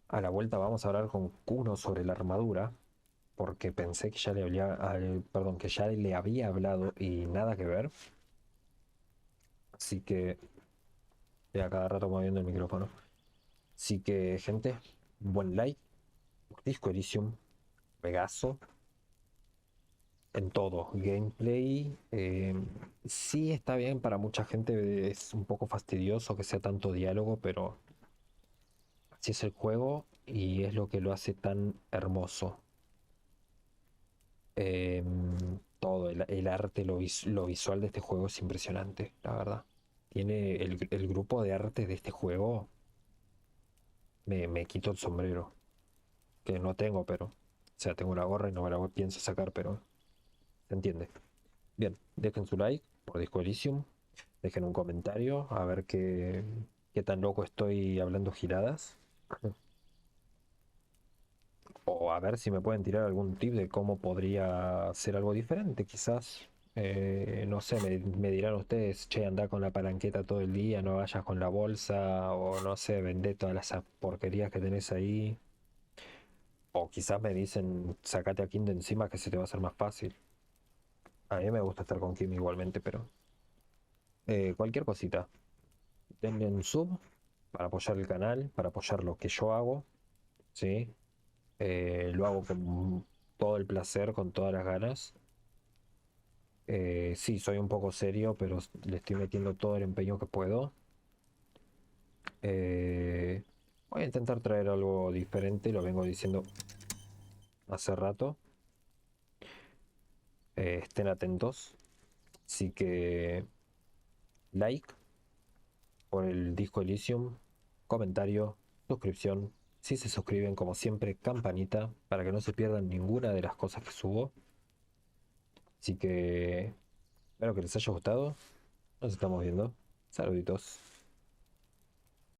A la vuelta vamos a hablar con Kuno sobre la armadura, porque pensé que ya le había hablado y nada que ver. Así que a cada rato moviendo el micrófono. Así que, gente, buen like, disco Elysium, Pegaso. En todo, gameplay, sí está bien, para mucha gente es un poco fastidioso que sea tanto diálogo, pero así es el juego y es lo que lo hace tan hermoso. Todo, el arte, lo visual de este juego es impresionante, la verdad. Tiene el grupo de arte de este juego, me quito el sombrero, que no tengo, pero, o sea, tengo una gorra y no me la pienso sacar, pero... ¿Se entiende? Bien, dejen su like por Disco Elysium. Dejen un comentario a ver qué tan loco estoy hablando giradas. O a ver si me pueden tirar algún tip de cómo podría hacer algo diferente, quizás. No sé, me dirán ustedes, che, anda con la palanqueta todo el día, no vayas con la bolsa, o no sé, vendé todas las porquerías que tenés ahí. O quizás me dicen, sacate a Kim de encima que se te va a hacer más fácil. A mí me gusta estar con Kim igualmente, pero cualquier cosita. Denle un sub para apoyar el canal, para apoyar lo que yo hago, ¿sí? Lo hago con todo el placer, con todas las ganas. Sí, soy un poco serio, pero le estoy metiendo todo el empeño que puedo. Voy a intentar traer algo diferente, lo vengo diciendo hace rato. Estén atentos. Así que like por el disco Elysium, comentario, suscripción. Si se suscriben, como siempre, campanita para que no se pierdan ninguna de las cosas que subo. Así que espero que les haya gustado. Nos estamos viendo. Saluditos.